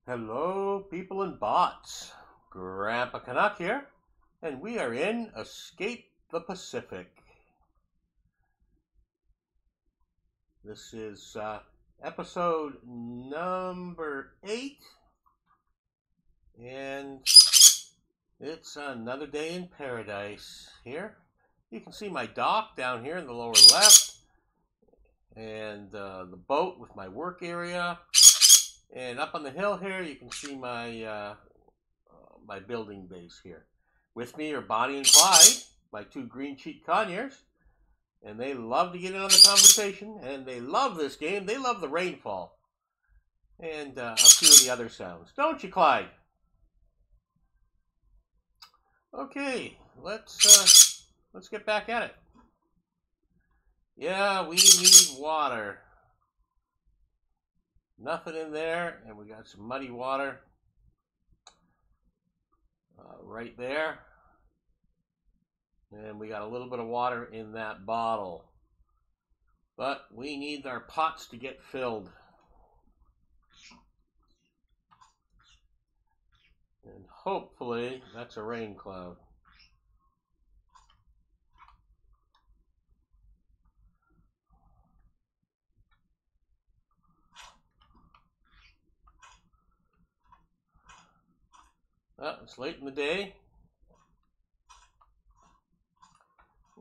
Hello, people and bots. Grandpa Canuck here, and we are in Escape the Pacific. This is episode number 8, and it's another day in paradise here. You can see my dock down here in the lower left, and the boat with my work area. And up on the hill here, you can see my building base here. With me are Bonnie and Clyde, my two green-cheeked conures, and they love to get in on the conversation, and they love this game. They love the rainfall and a few of the other sounds. Don't you, Clyde? Okay, let's get back at it. Yeah, we need water. Nothing in there, and we got some muddy water right there. And we got a little bit of water in that bottle. But we need our pots to get filled. And hopefully that's a rain cloud. It's late in the day.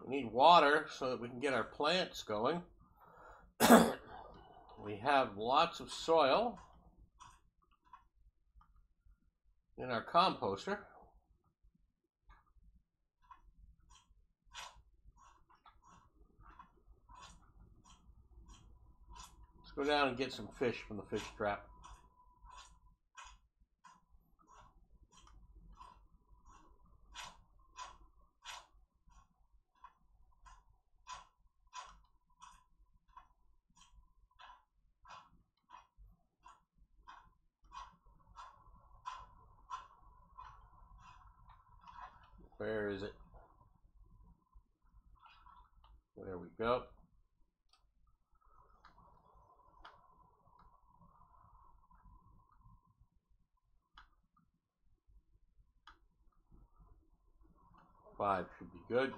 We need water so that we can get our plants going. We have lots of soil in our composter. Let's go down and get some fish from the fish trap. Where is it? There we go. Five should be good.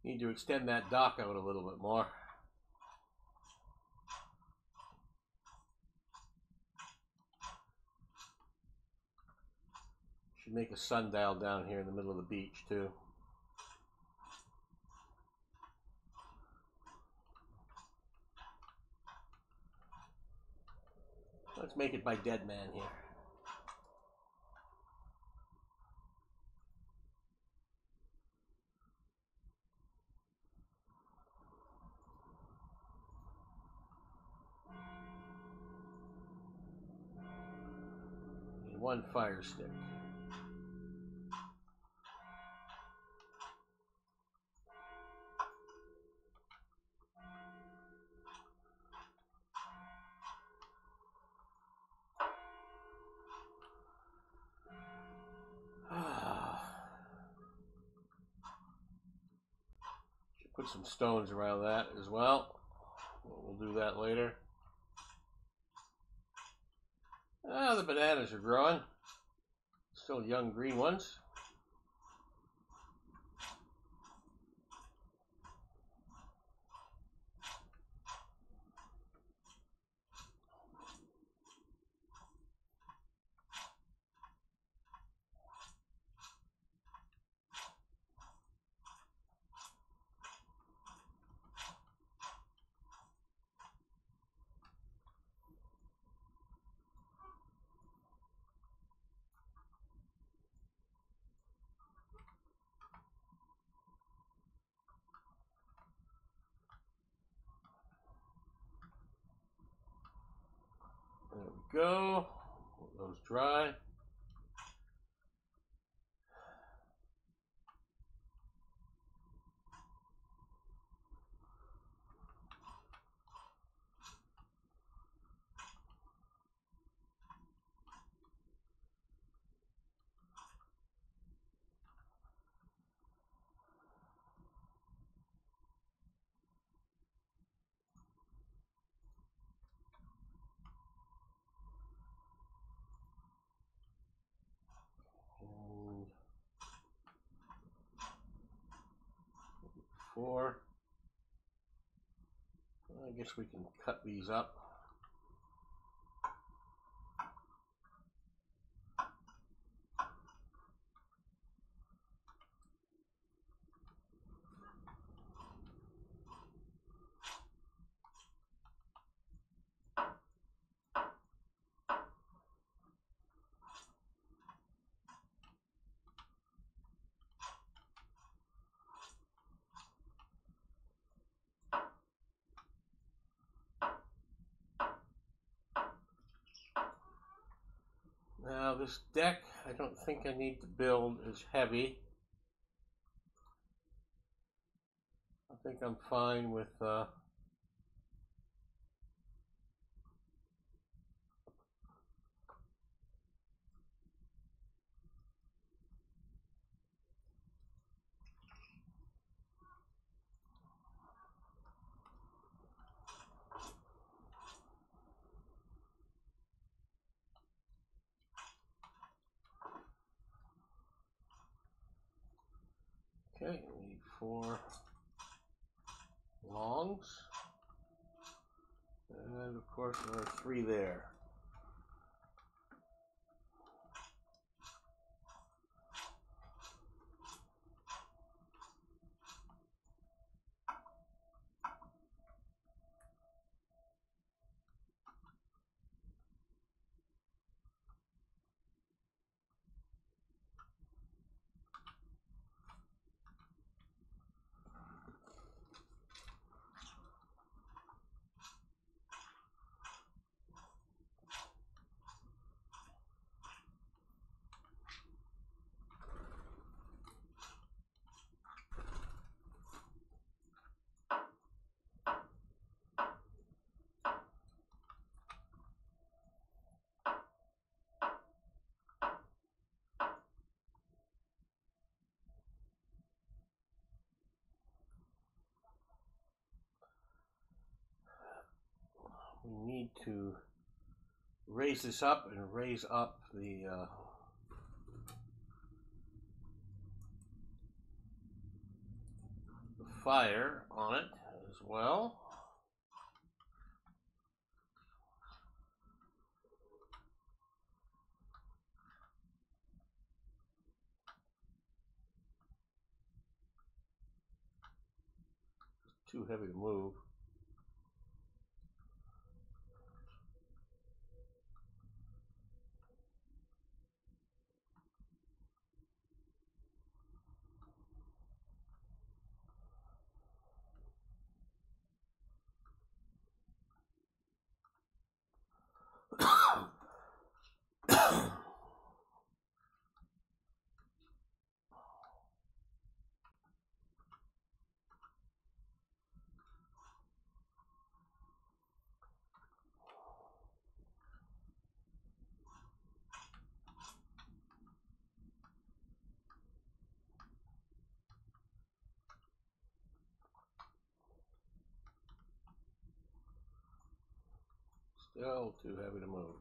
Need to extend that dock out a little bit more. Should make a sundial down here in the middle of the beach too. Let's make it by Dead Man here. And one fire stick. Should put some stones around that as well. We'll do that later. The bananas are growing. Still young green ones. There we go. Let those dry. before. I guess we can cut these up. Now this deck, I don't think I need to build as heavy. I think I'm fine with okay, we need 4 longs. And of course there are 3 there. We need to raise this up and raise up the fire on it as well. It's too heavy to move. Still too heavy to move.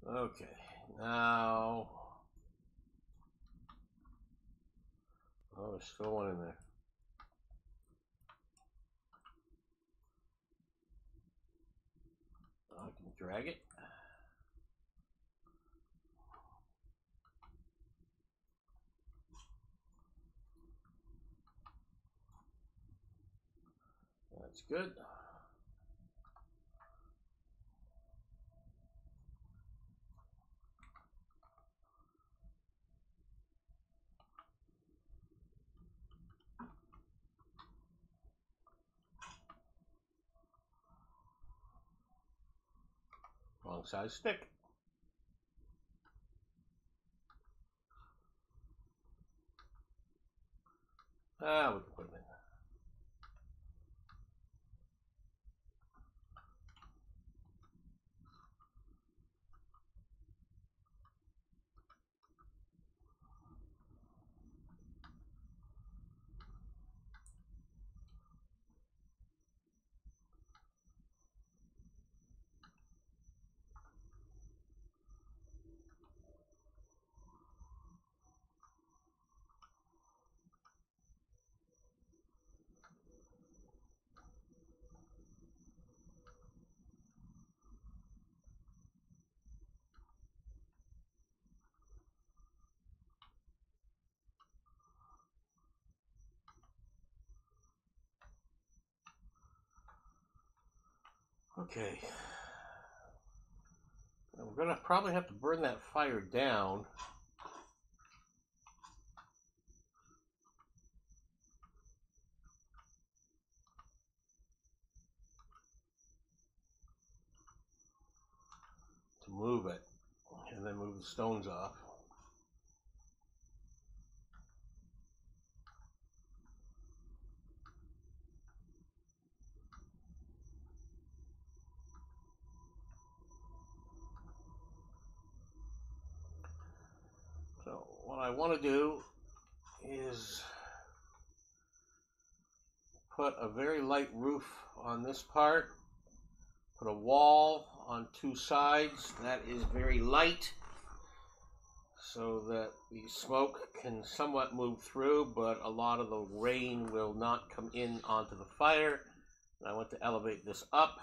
Okay, now, oh, there's still one in there. I can drag it. That's good. Wrong size stick. Ah, we can put it in. Okay. We're going to probably have to burn that fire down. To move it, and then move the stones off. So what I want to do is put a very light roof on this part, put a wall on two sides that is very light so that the smoke can somewhat move through, but a lot of the rain will not come in onto the fire. And I want to elevate this up.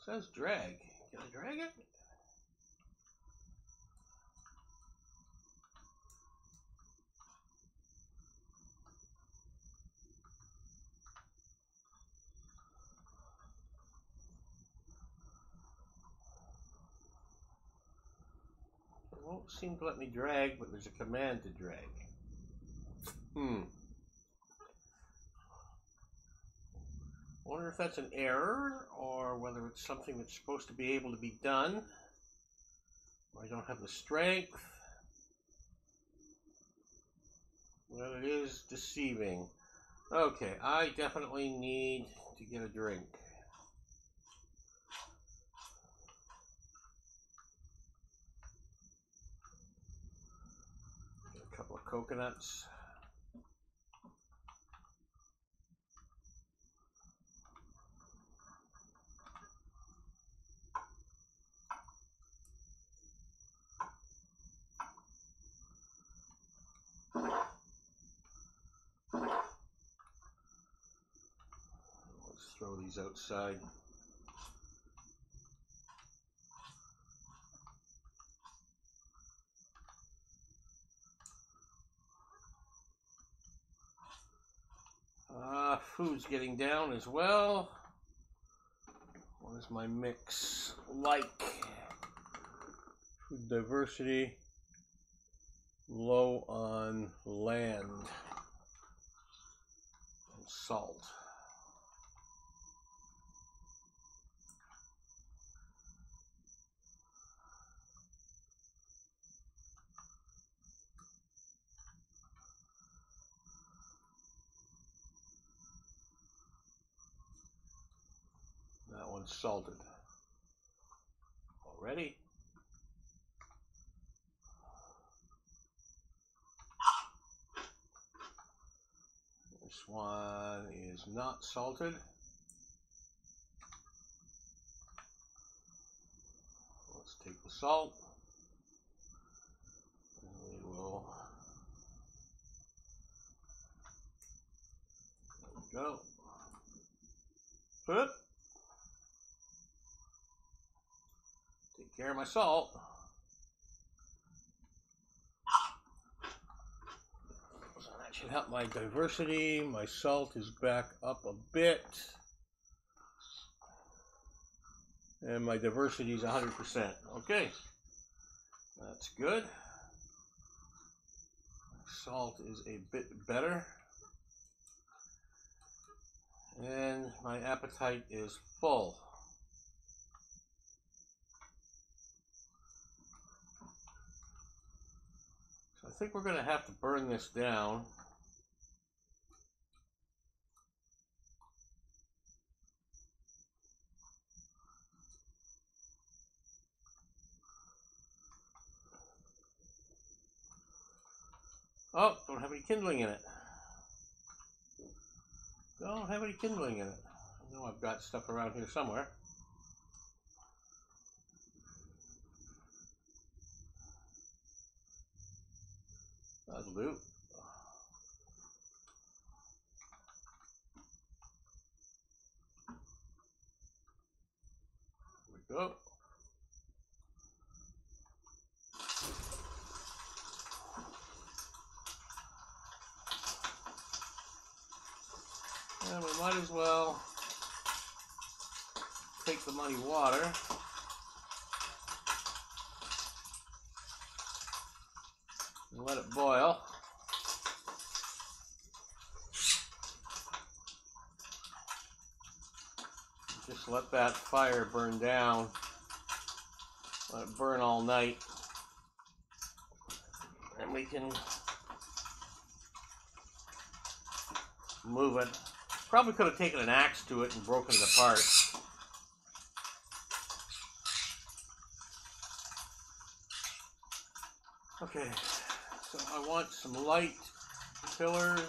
It says drag. Can I drag it? It won't seem to let me drag, but there's a command to drag. I wonder if that's an error or whether it's something that's supposed to be able to be done. I don't have the strength. Well, it is deceiving. Okay, I definitely need to get a drink. Get a couple of coconuts. Let's throw these outside. Food's getting down as well. What is my mix like? Food diversity, low on land and salt. That one's salted already. This one is not salted. Let's take the salt and we will, there we go. Whoop. Take care of my salt. So that should help my diversity. My salt is back up a bit. And my diversity is 100%. Okay, that's good. Salt is a bit better. And my appetite is full. So I think we're going to have to burn this down. Oh, don't have any kindling in it. Don't have any kindling in it. I know I've got stuff around here somewhere. That'll do. And we might as well take the muddy water and let it boil. Just let that fire burn down. Let it burn all night. And we can move it. Probably could have taken an axe to it and broken it apart. Okay, so I want some light pillars.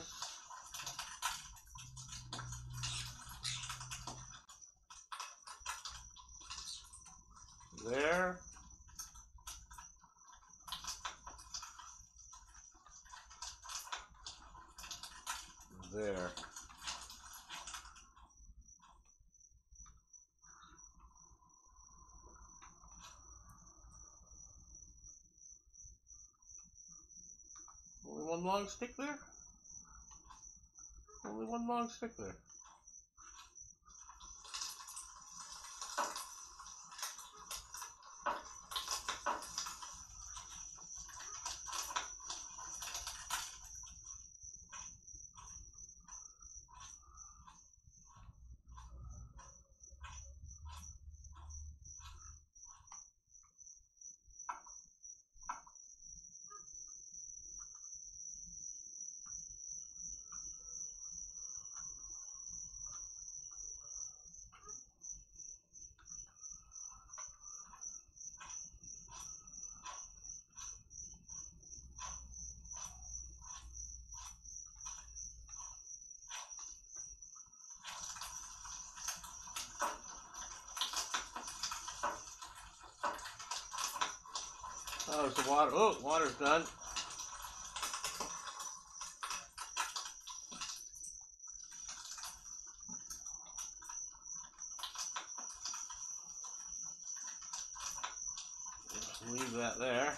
There. There. Only one long stick there? Only one long stick there. Oh, there's the water. Oh, water's done. Just leave that there.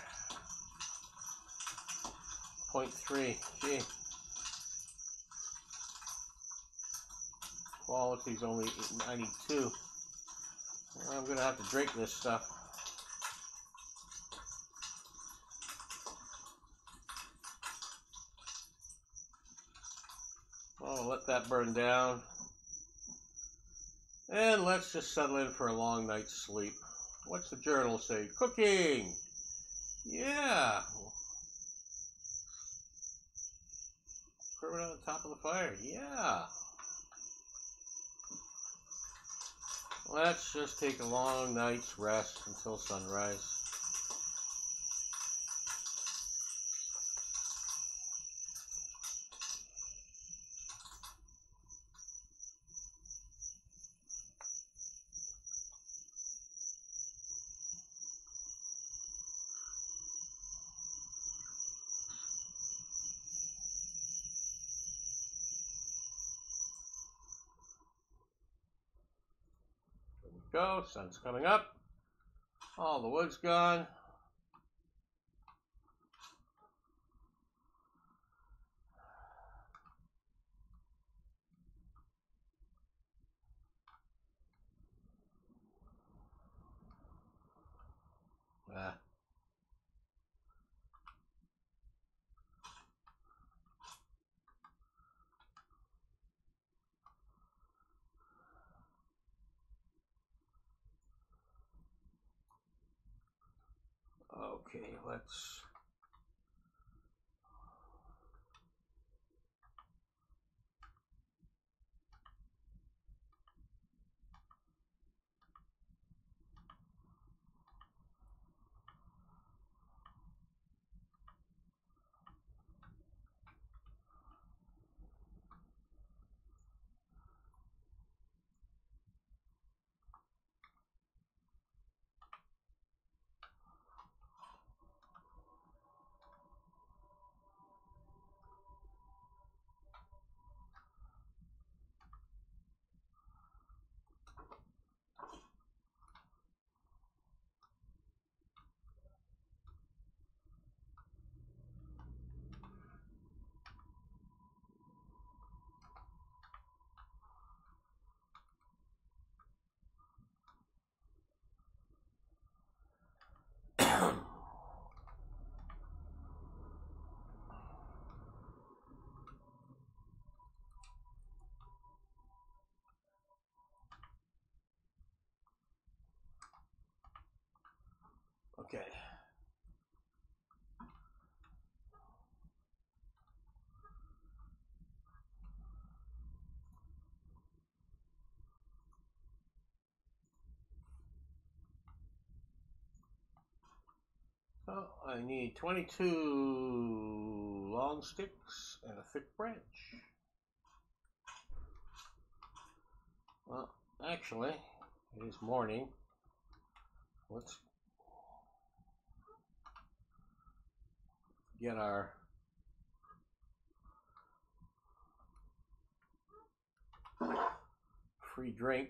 0.3. Gee. Quality's only 92. I'm going to have to drink this stuff. I'll let that burn down. And let's just settle in for a long night's sleep. What's the journal say? Cooking! Yeah! Put it on the top of the fire. Yeah! Let's just take a long night's rest until sunrise. Go, sun's coming up. All the wood's gone. Ah. Okay, let's Okay. So I need 22 long sticks and a thick branch. Well, actually, it is morning. Let's get our free drink.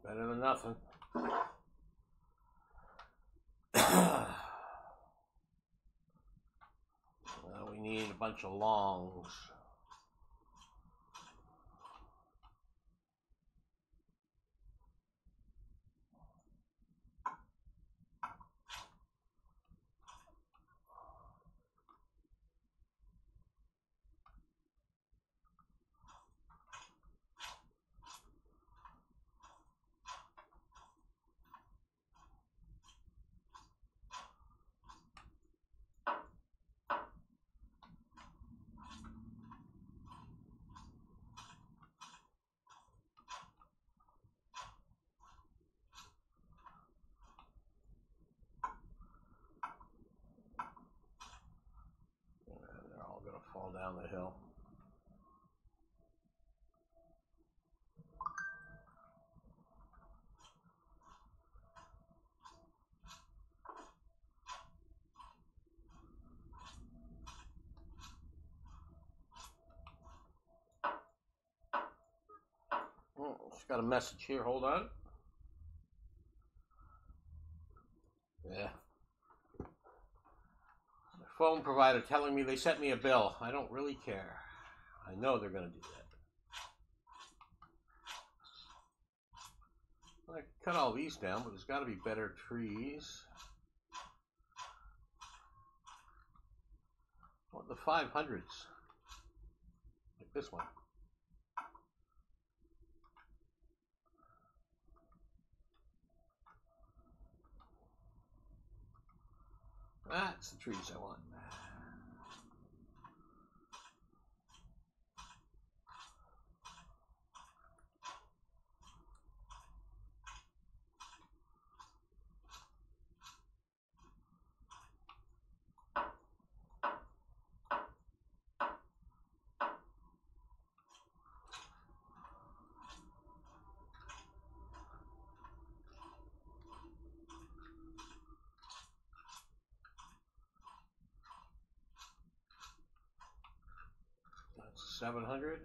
Better than nothing. Well, we need a bunch of longs. They're all going to fall down the hill. Oh, just got a message here. Hold on. Yeah. The phone provider telling me they sent me a bill. I don't really care. I know they're going to do that. I can cut all these down, but there's got to be better trees. What, the 500s? Like this one. That's the trees I want. That's 700.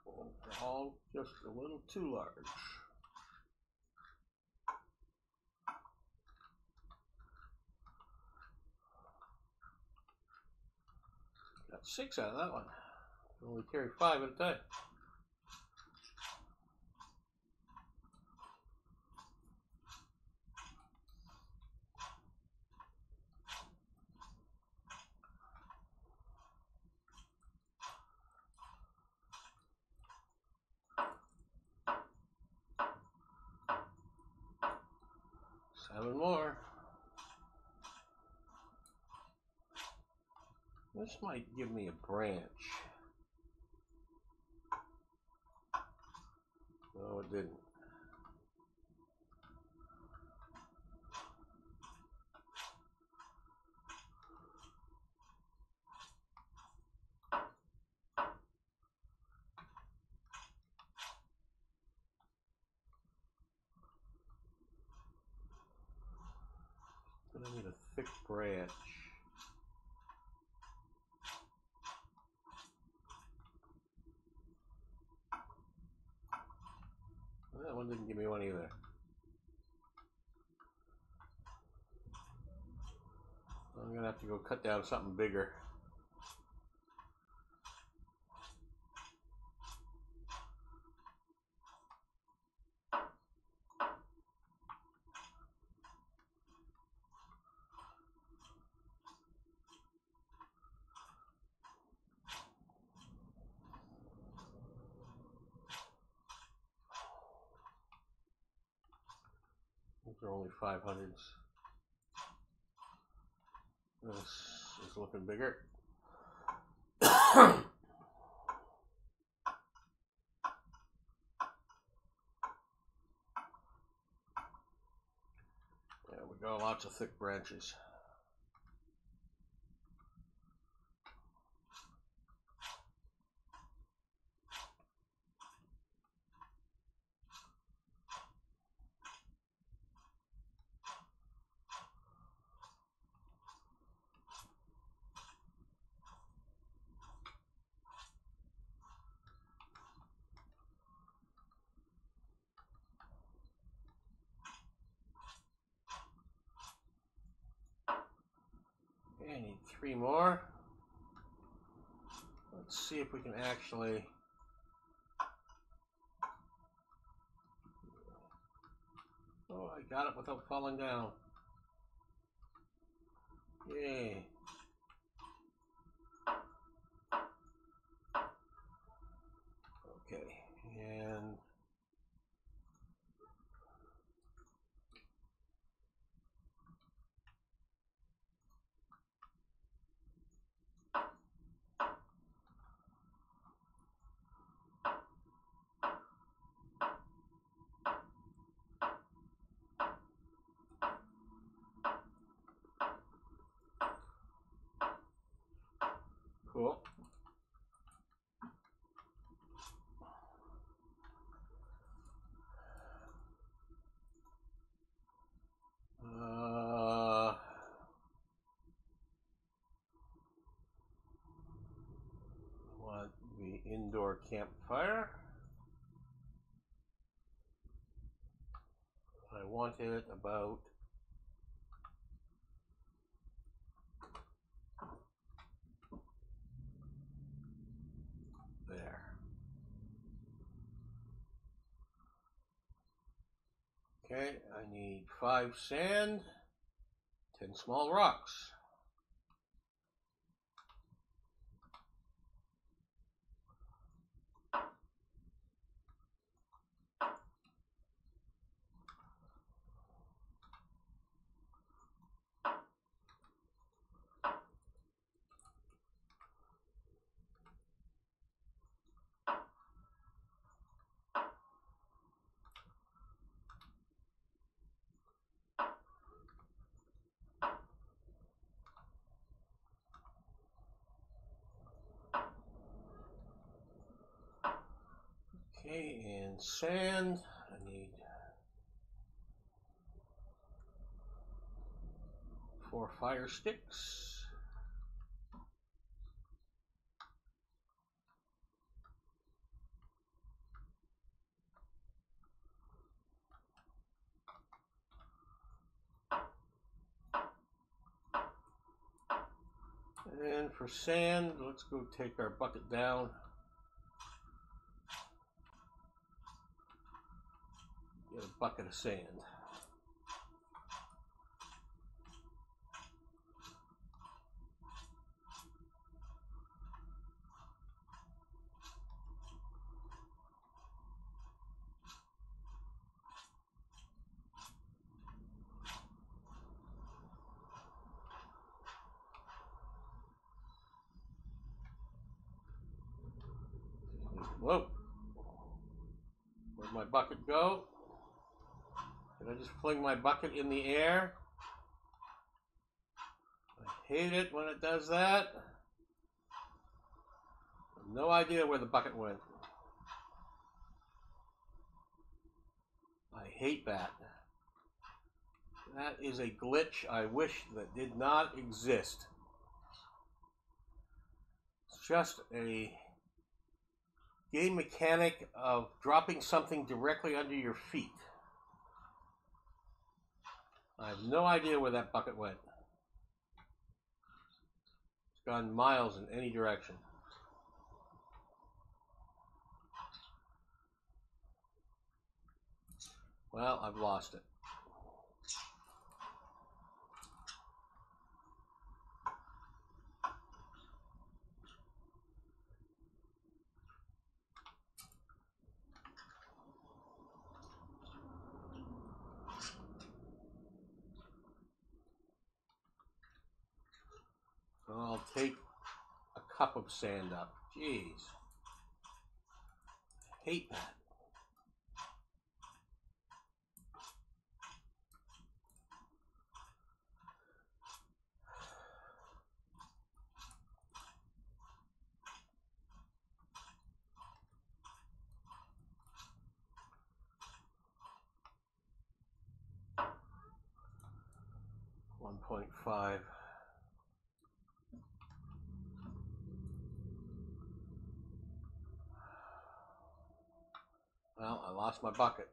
They're all just a little too large. Got 6 out of that one. Only carry 5 at a time. Seven more. This might give me a branch. No, it didn't. But I need a thick branch. That one didn't give me one either. I'm gonna have to go cut down something bigger. are only 500s. This is looking bigger. There we go, lots of thick branches. Okay, I need 3 more. Let's see if we can actually... Oh, I got it without falling down. Yay. Okay, and... Cool. Want the indoor campfire. I wanted it about there. Okay, I need 5 sand, 10 small rocks. Okay, and sand, I need 4 fire sticks. And for sand, let's go take our bucket down. Get a bucket of sand. Whoa. Where'd my bucket go? Did I just fling my bucket in the air? I hate it when it does that. No idea where the bucket went. I hate that. That is a glitch I wish that did not exist. It's just a game mechanic of dropping something directly under your feet. I have no idea where that bucket went. It's gone miles in any direction. Well, I've lost it. cup of sand up. Jeez. Hate that. .5. Well, I lost my bucket.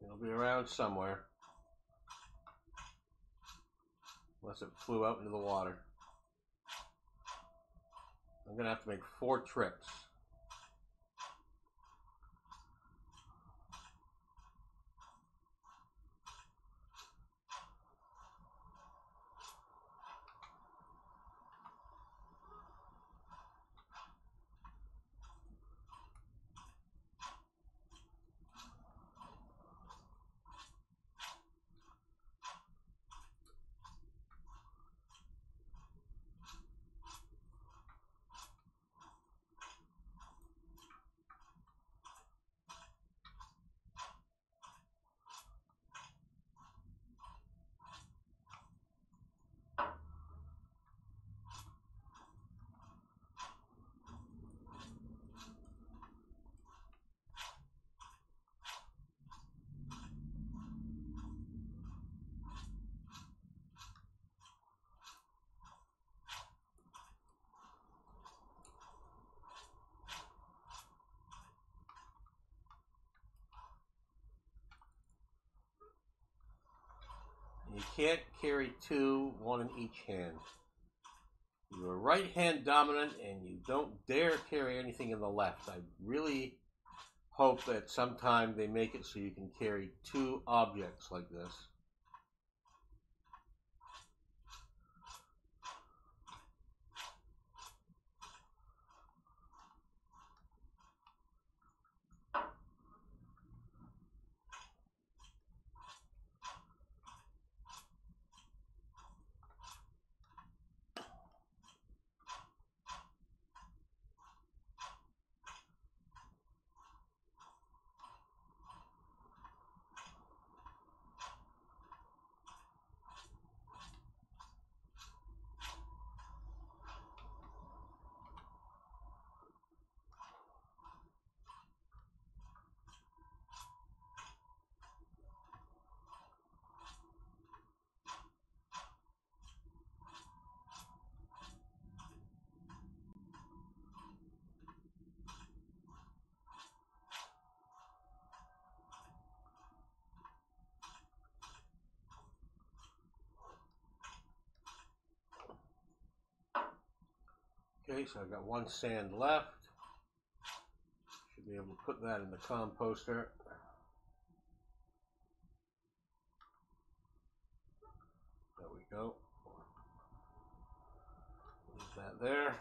It'll be around somewhere. Unless it flew out into the water. I'm going to have to make 4 trips. You can't carry 2, 1 in each hand. You're right hand dominant and you don't dare carry anything in the left. I really hope that sometime they make it so you can carry 2 objects like this. Okay, so I've got 1 sand left. Should be able to put that in the composter. There we go. Leave that there.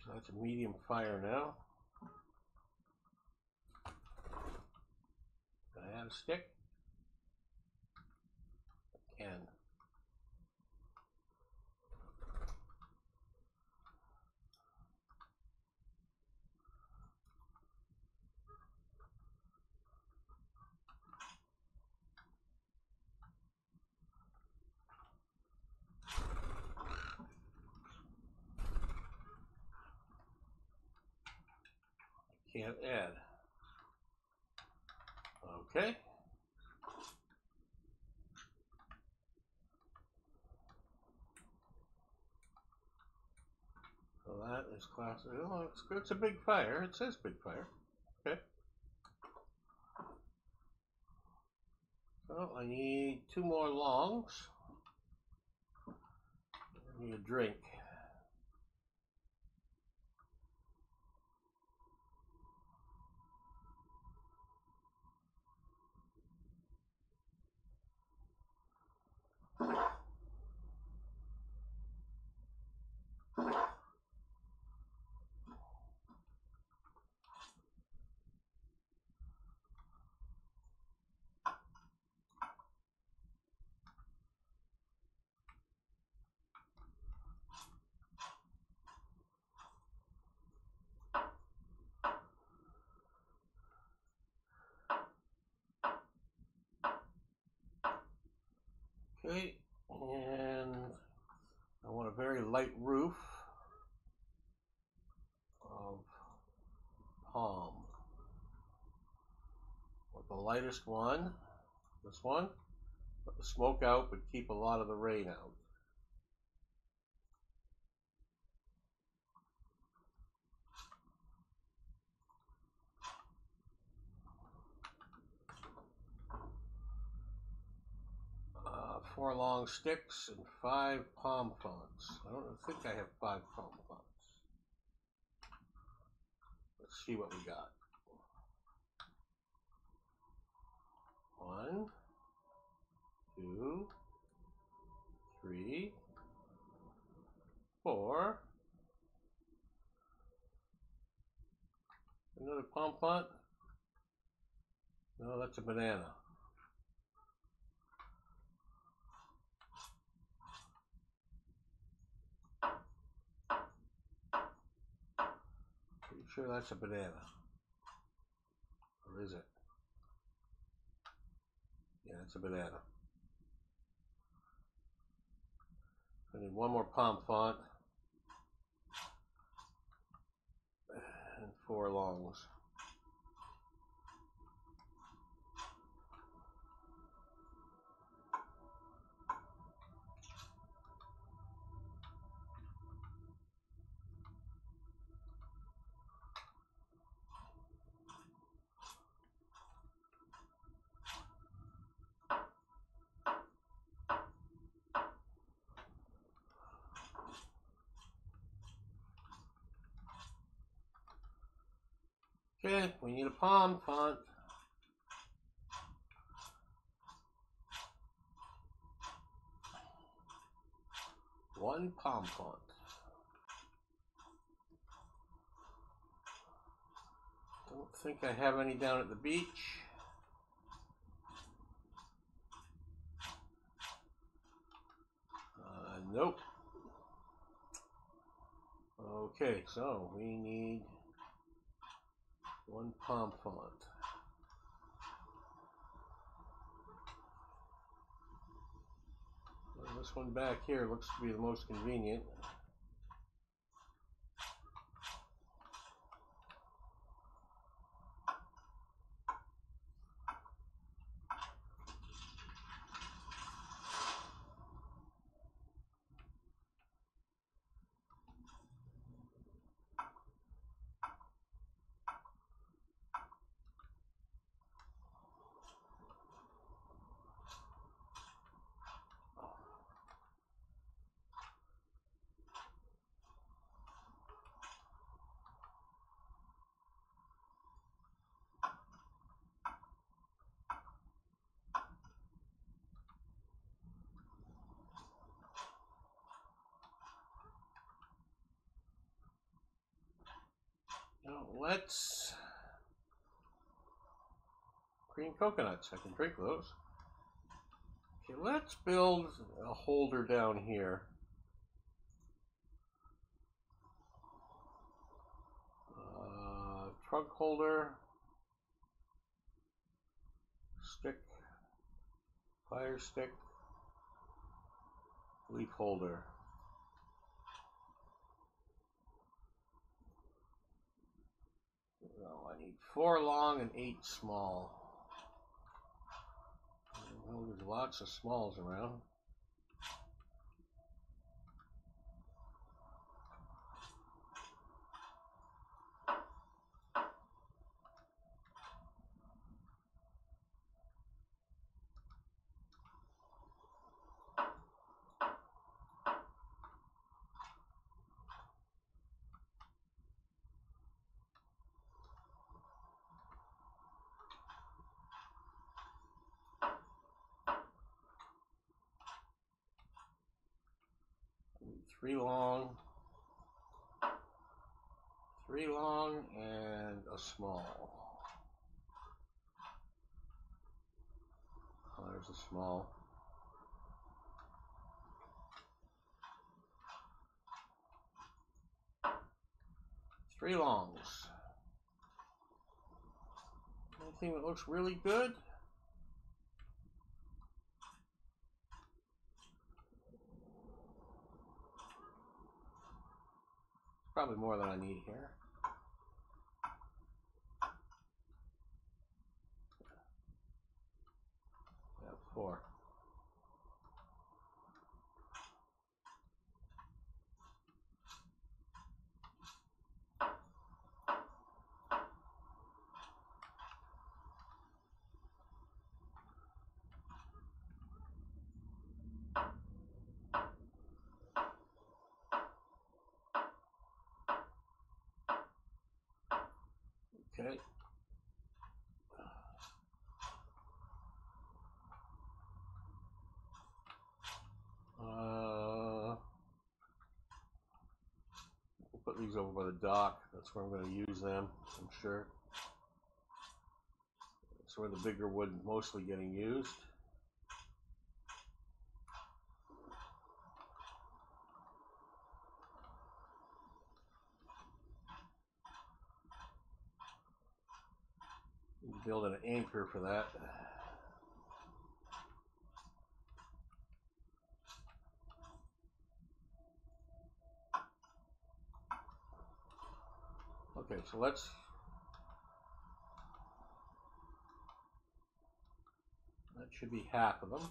So that's a medium fire now. Can I add a stick? I can. Can't add. Okay. So that is classic. Oh, it's good. It's a big fire. It says big fire. Okay. So I need 2 more longs. Need a drink. Okay, and I want a very light roof of palm. Want the lightest one, this one, let the smoke out but keep a lot of the rain out. Four long sticks and 5 palm fronds. I don't think I have 5 palm fronds. Let's see what we got. 1, 2, 3, 4. Another palm frond? No, that's a banana. Pretty sure that's a banana. Or is it? Yeah, it's a banana. I need one more palm frond and 4 longs. Okay, we need a palm frond. One palm frond. Don't think I have any down at the beach. Nope. Okay, so we need 1 palm frond. Well, this one back here looks to be the most convenient. Now let's green coconuts. I can drink those. Okay, let's build a holder down here. Trunk holder, stick, fire stick, leaf holder. No, I need 4 long and 8 small. Well, there's lots of smalls around. Three long, and a small. Oh, there's a small. 3 longs. Anything that looks really good? Probably more than I need here. Yeah, 4. Okay. We'll put these over by the dock. That's where I'm going to use them, I'm sure. That's where the bigger wood is mostly getting used. Build an anchor for that. Okay, so that should be half of them.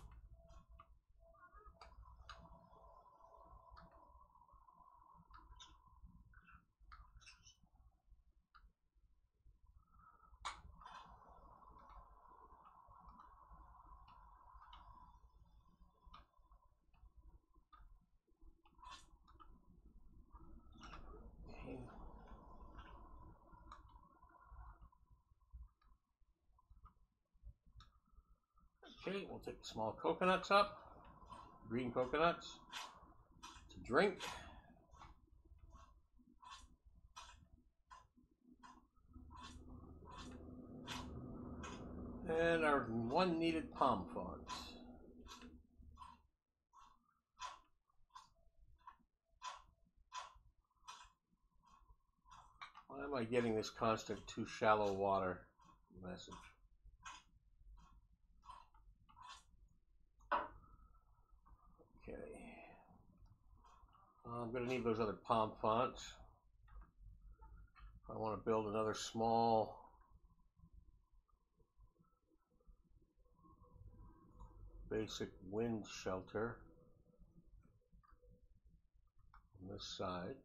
Okay, we'll take the small coconuts up, green coconuts, to drink. And our 1 needed palm fronds. Why am I getting this constant too shallow water message? Okay. I'm going to need those other palm fonts. I want to build another small basic wind shelter on this side.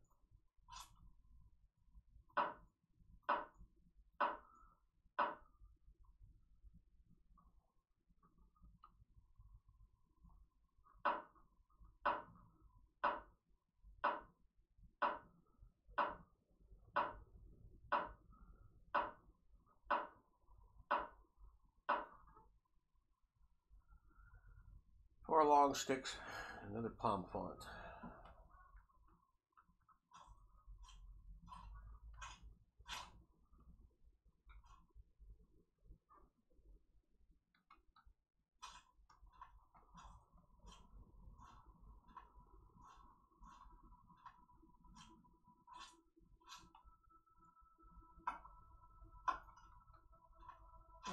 Four long sticks, another palm font.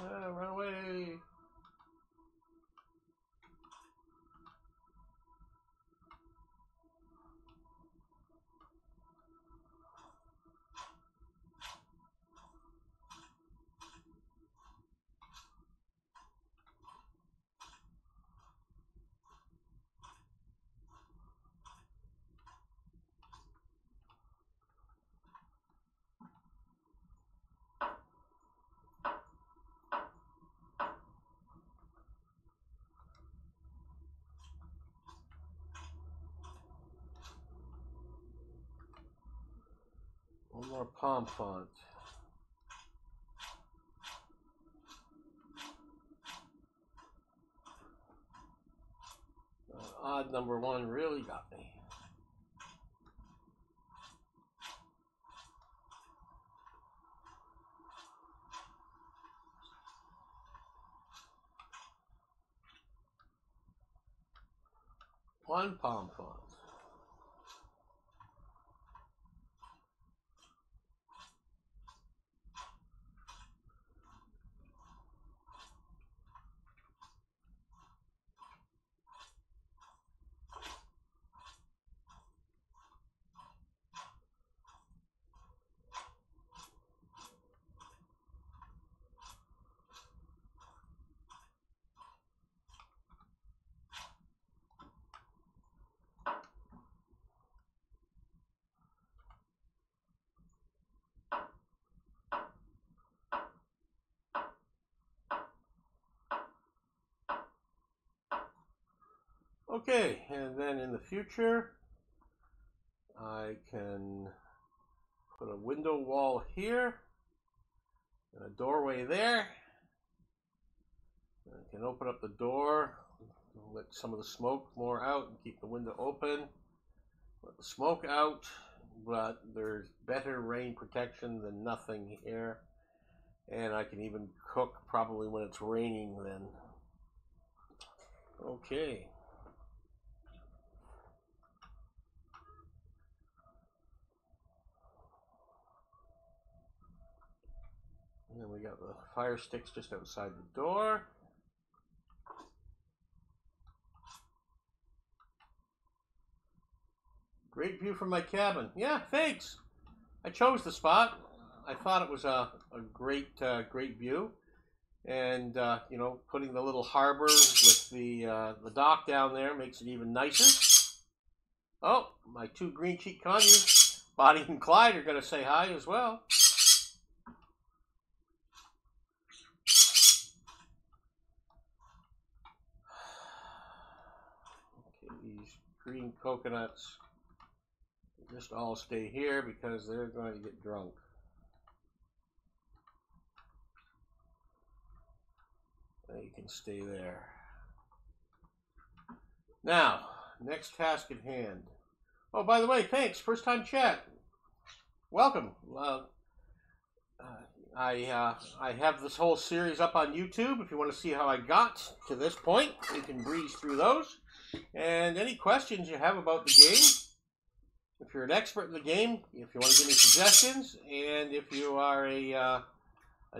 Run away! One more palm font. Odd number 1 really got me. One palm font. Okay, and then in the future, I can put a window wall here and a doorway there. I can open up the door, let some of the smoke more out and keep the window open. Let the smoke out, but there's better rain protection than nothing here. And I can even cook probably when it's raining then. Okay. And then we got the fire sticks just outside the door. Great view from my cabin. Yeah, thanks. I chose the spot. I thought it was a great view. And, you know, putting the little harbor with the dock down there makes it even nicer. Oh, my two green cheek conures, Bonnie and Clyde, are going to say hi as well. Okay, these green coconuts just all stay here because they're going to get drunk. They can stay there. Now, next task at hand. Oh, by the way, thanks. First time chat. Welcome. I have this whole series up on YouTube. If you want to see how I got to this point, you can breeze through those. And any questions you have about the game, if you're an expert in the game, if you want to give me suggestions, and if you are a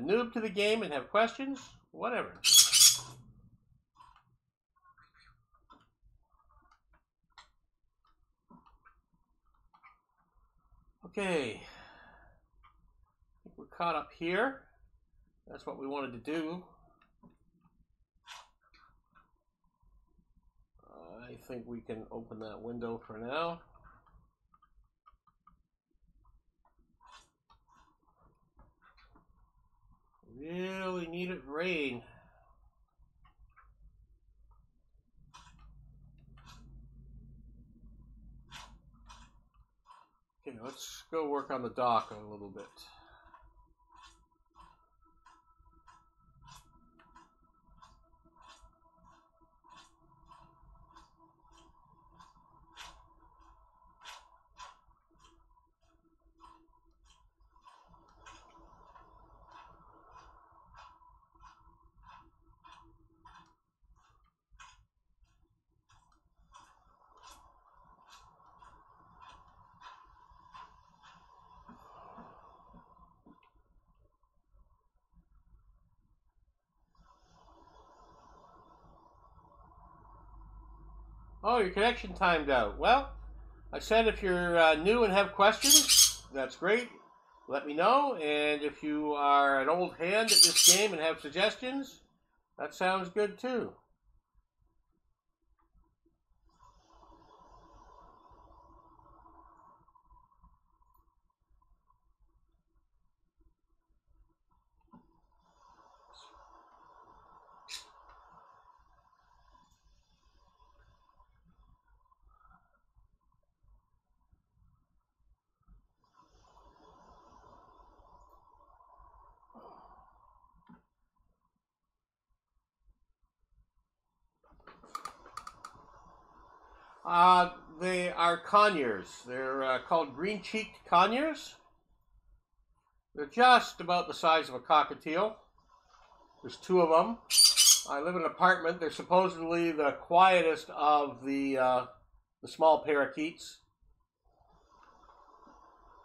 noob to the game and have questions, whatever. Okay, I think we're caught up here. That's what we wanted to do. I think we can open that window for now. Really needed rain. Okay, let's go work on the dock a little bit. Oh, your connection timed out. Well, I said if you're new and have questions, that's great. Let me know. And if you are an old hand at this game and have suggestions, that sounds good too. They are conures. They're called green-cheeked conures. They're just about the size of a cockatiel. There's two of them. I live in an apartment. They're supposedly the quietest of the the small parakeets.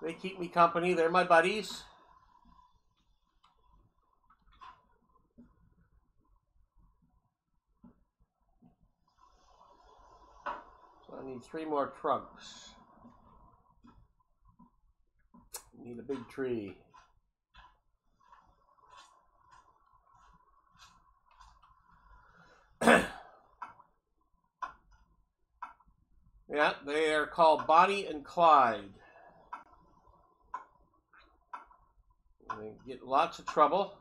They keep me company. They're my buddies. So I need 3 more trunks. I need a big tree. Yeah, they are called Bonnie and Clyde. They get lots of trouble.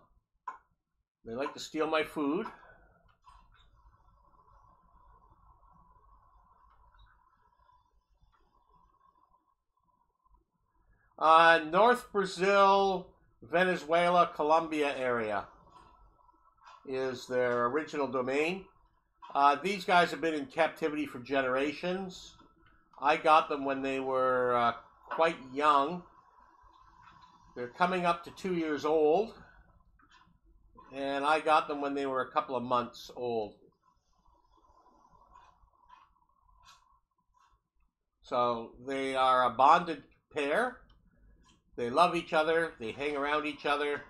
They like to steal my food. North Brazil, Venezuela, Colombia area is their original domain. These guys have been in captivity for generations. I got them when they were quite young. They're coming up to 2 years old. And I got them when they were a couple of months old. So they are a bonded pair. They love each other. They hang around each other.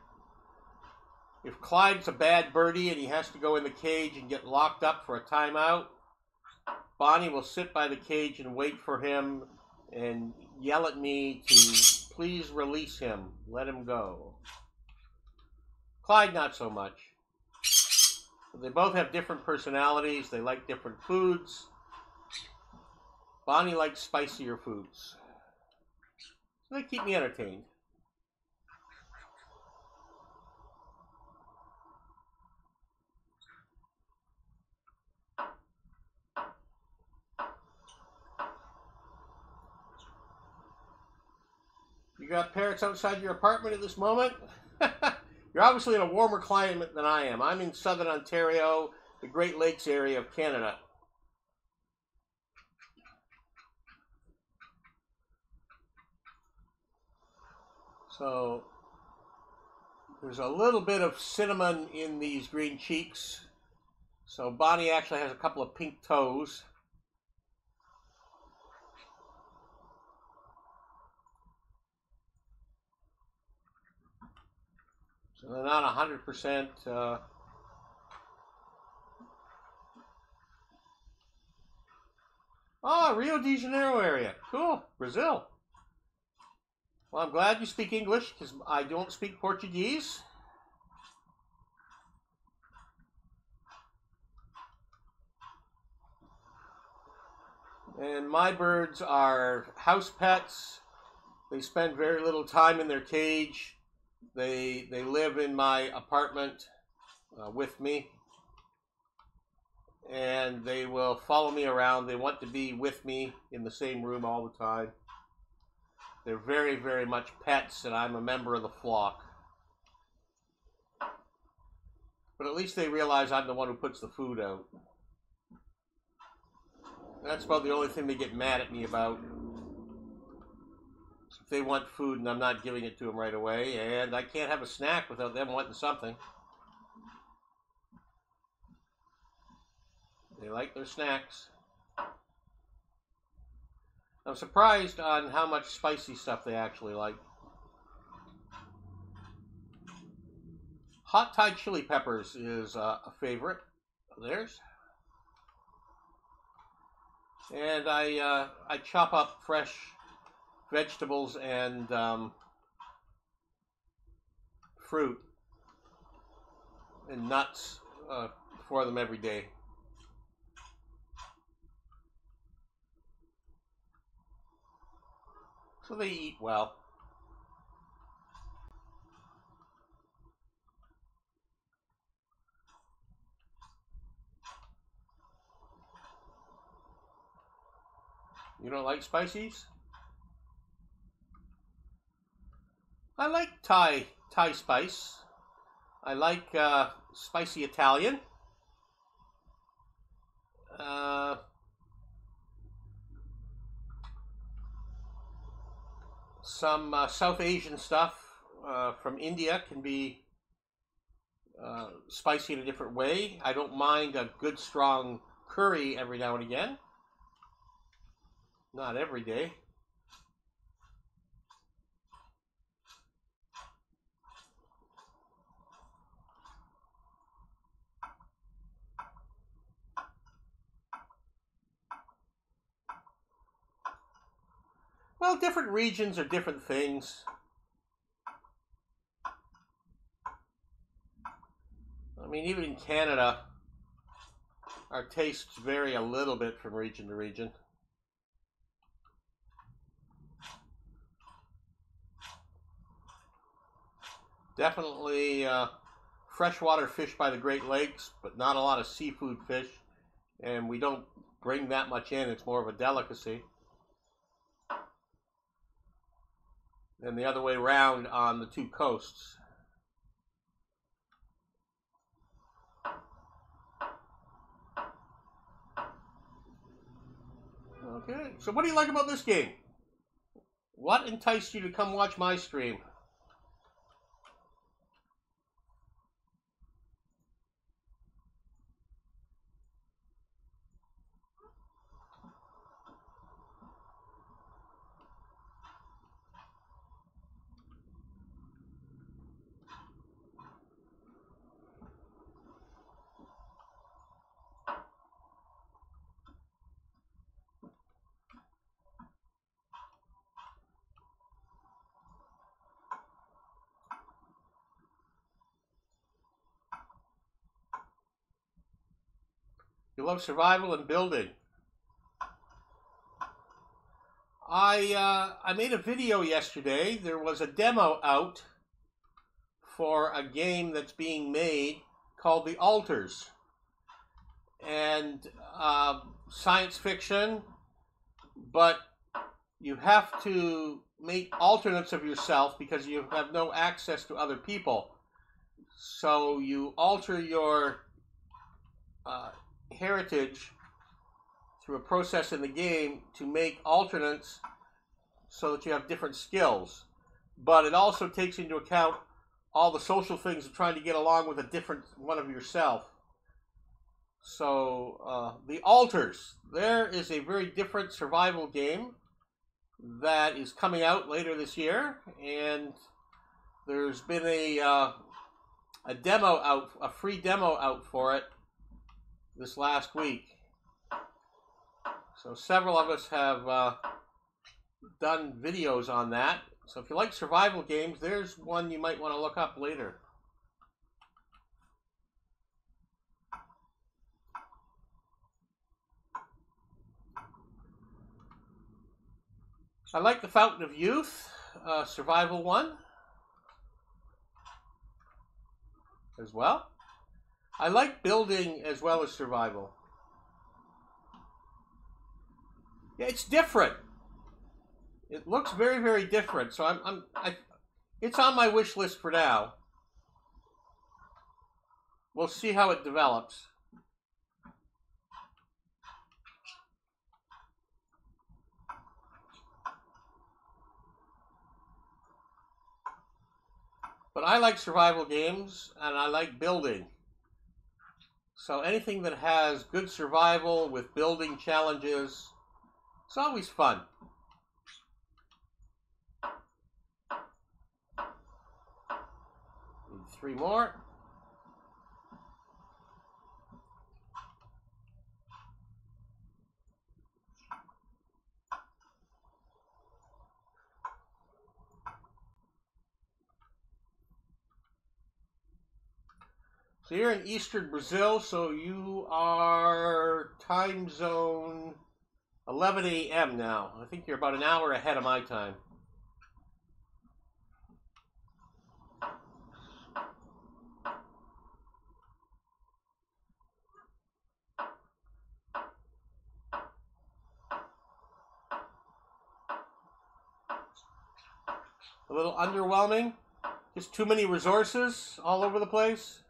If Clyde's a bad birdie and he has to go in the cage and get locked up for a timeout, Bonnie will sit by the cage and wait for him and yell at me to please release him, let him go. Clyde, not so much. But they both have different personalities. They like different foods. Bonnie likes spicier foods. So they keep me entertained. You got parrots outside your apartment at this moment? You're obviously in a warmer climate than I am. I'm in southern Ontario, the Great Lakes area of Canada. So there's a little bit of cinnamon in these green cheeks. So Bonnie actually has a couple of pink toes. So they're not 100%. Rio de Janeiro area. Cool. Brazil. Well, I'm glad you speak English because I don't speak Portuguese. And my birds are house pets. They spend very little time in their cage. They live in my apartment with me. And they will follow me around. They want to be with me in the same room all the time. They're very, very much pets, and I'm a member of the flock. But at least they realize I'm the one who puts the food out. That's about the only thing they get mad at me about. If they want food and I'm not giving it to them right away, and I can't have a snack without them wanting something. They like their snacks. I'm surprised on how much spicy stuff they actually like. Hot Thai chili peppers is a favorite of theirs. And I chop up fresh vegetables and fruit and nuts for them every day. So they eat well. You don't like spices? I like Thai spice. I like spicy Italian. Some South Asian stuff from India can be spicy in a different way. I don't mind a good strong curry every now and again. Not every day. Well, different regions are different things. I mean, even in Canada, our tastes vary a little bit from region to region. Definitely freshwater fish by the Great Lakes, but not a lot of seafood fish. And we don't bring that much in. It's more of a delicacy. And the other way around on the two coasts. Okay, so what do you like about this game? What enticed you to come watch my stream? You love survival and building. I made a video yesterday. There was a demo out for a game that's being made called The Alters. And science fiction, but you have to make alternates of yourself because you have no access to other people. So you alter your heritage through a process in the game to make alternates so that you have different skills. But it also takes into account all the social things of trying to get along with a different one of yourself. So The Alters, there is a very different survival game that is coming out later this year, and there's been a demo out, a free demo out for it this last week. So several of us have done videos on that. So if you like survival games, there's one you might want to look up later. I like the Fountain of Youth, survival one as well. I like building as well as survival. Yeah, it's different. It looks very, very different. So it's on my wish list for now. We'll see how it develops. But I like survival games and I like building. So anything that has good survival with building challenges, it's always fun. Need 3 more. So you're in eastern Brazil, so you are time zone 11 a.m. now. I think you're about an hour ahead of my time. A little underwhelming. Just too many resources all over the place.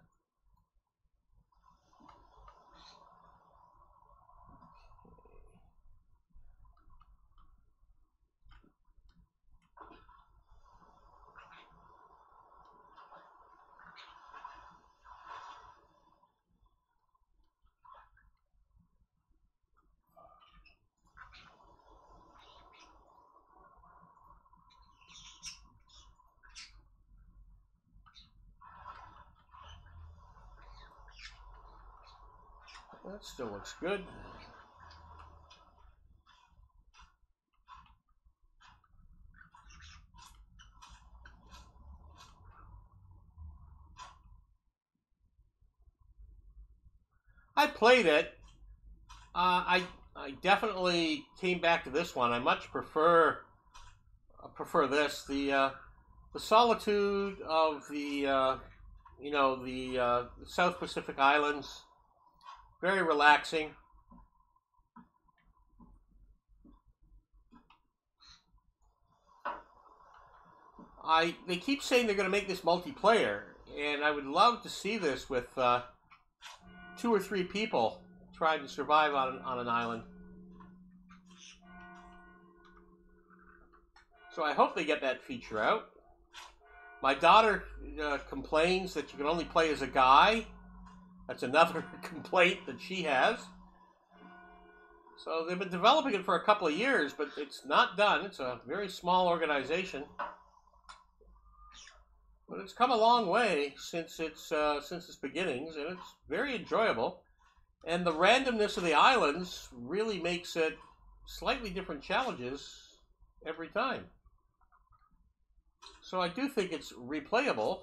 That still looks good. I played it. I definitely came back to this one. I much prefer this. The solitude of the South Pacific Islands. Very relaxing. They keep saying they're going to make this multiplayer, and I would love to see this with 2 or 3 people trying to survive on an island. So I hope they get that feature out. My daughter complains that you can only play as a guy. That's another complaint that she has. So they've been developing it for a couple of years, but it's not done. It's a very small organization. But it's come a long way since its beginnings, and it's very enjoyable. And the randomness of the islands really makes it slightly different challenges every time. So I do think it's replayable.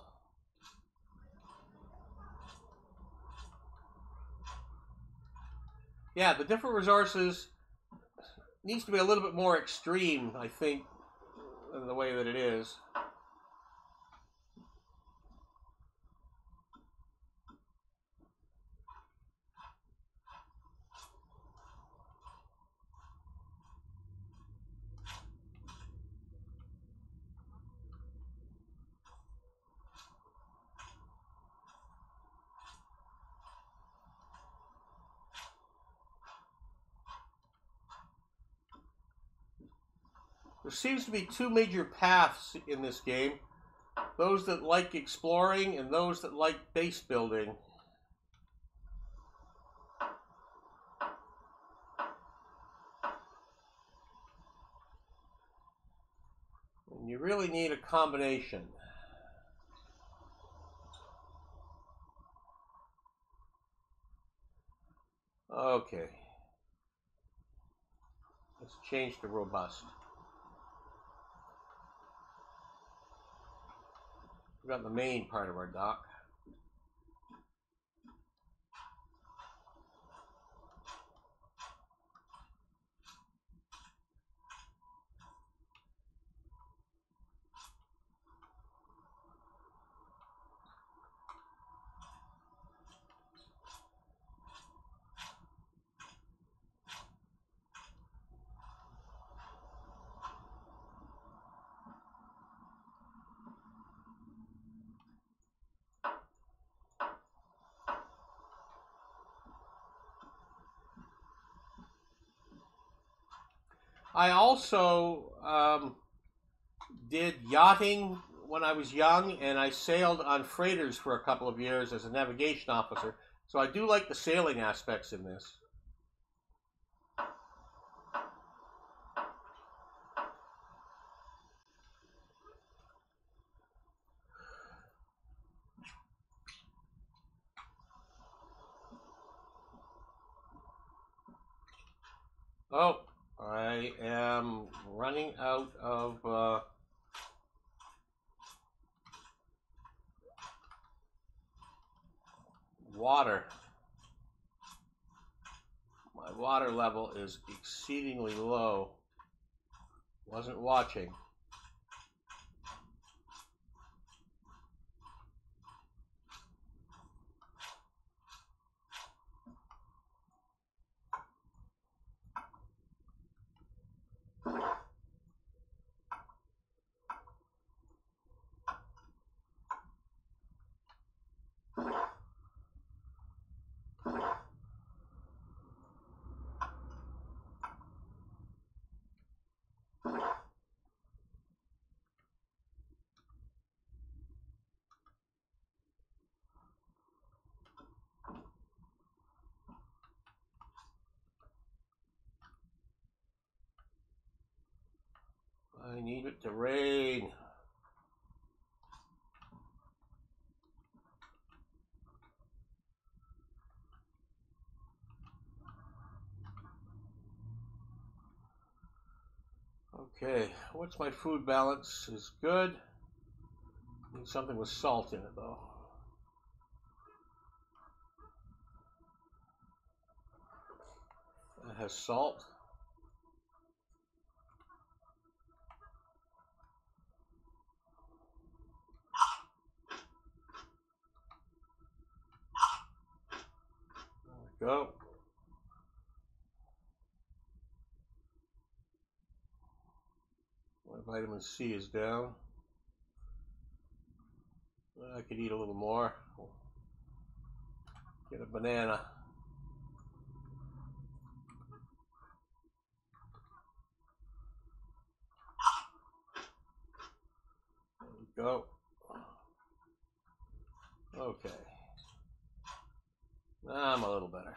Yeah, the different resources needs to be a little bit more extreme, I think, than the way that it is. There seems to be 2 major paths in this game. Those that like exploring and those that like base building. And you really need a combination. Okay. Let's change to robust. We've got the main part of our dock. I also did yachting when I was young, and I sailed on freighters for a couple of years as a navigation officer. So I do like the sailing aspects in this. Oh, I am running out of water. My water level is exceedingly low. Wasn't watching. I need it to rain. Okay, what's my food balance? Is good. Need something with salt in it though. It has salt. There we go. My vitamin C is down. I could eat a little more. Get a banana. There we go. Okay. I'm a little better.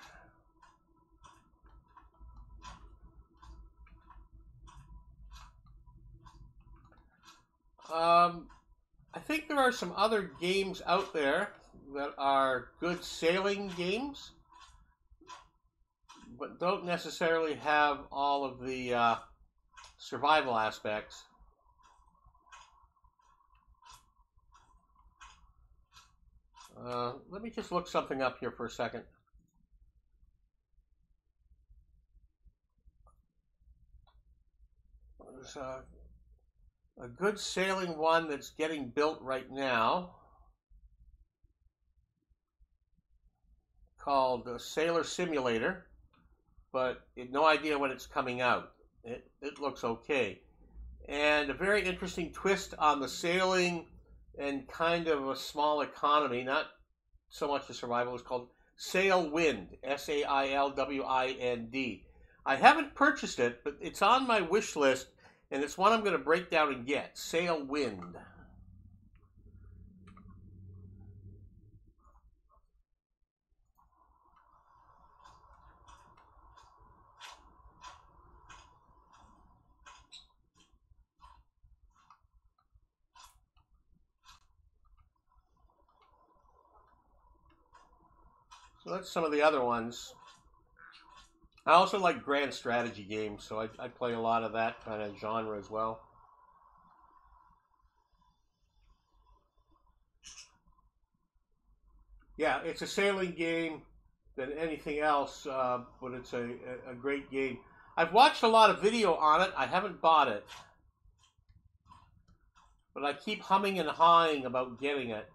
I think there are some other games out there that are good sailing games, but don't necessarily have all of the survival aspects. Let me just look something up here for a second. There's a good sailing one that's getting built right now called Sailor Simulator, but no idea when it's coming out. It looks okay. And a very interesting twist on the sailing and kind of a small economy, not so much the survival, is called Sailwind, Sailwind. I haven't purchased it, but it's on my wish list, and it's one I'm going to break down and get. Sailwind. So that's some of the other ones. I also like grand strategy games, so I play a lot of that kind of genre as well. Yeah, it's a sailing game than anything else, but it's a great game. I've watched a lot of video on it. I haven't bought it, but I keep humming and hawing about getting it.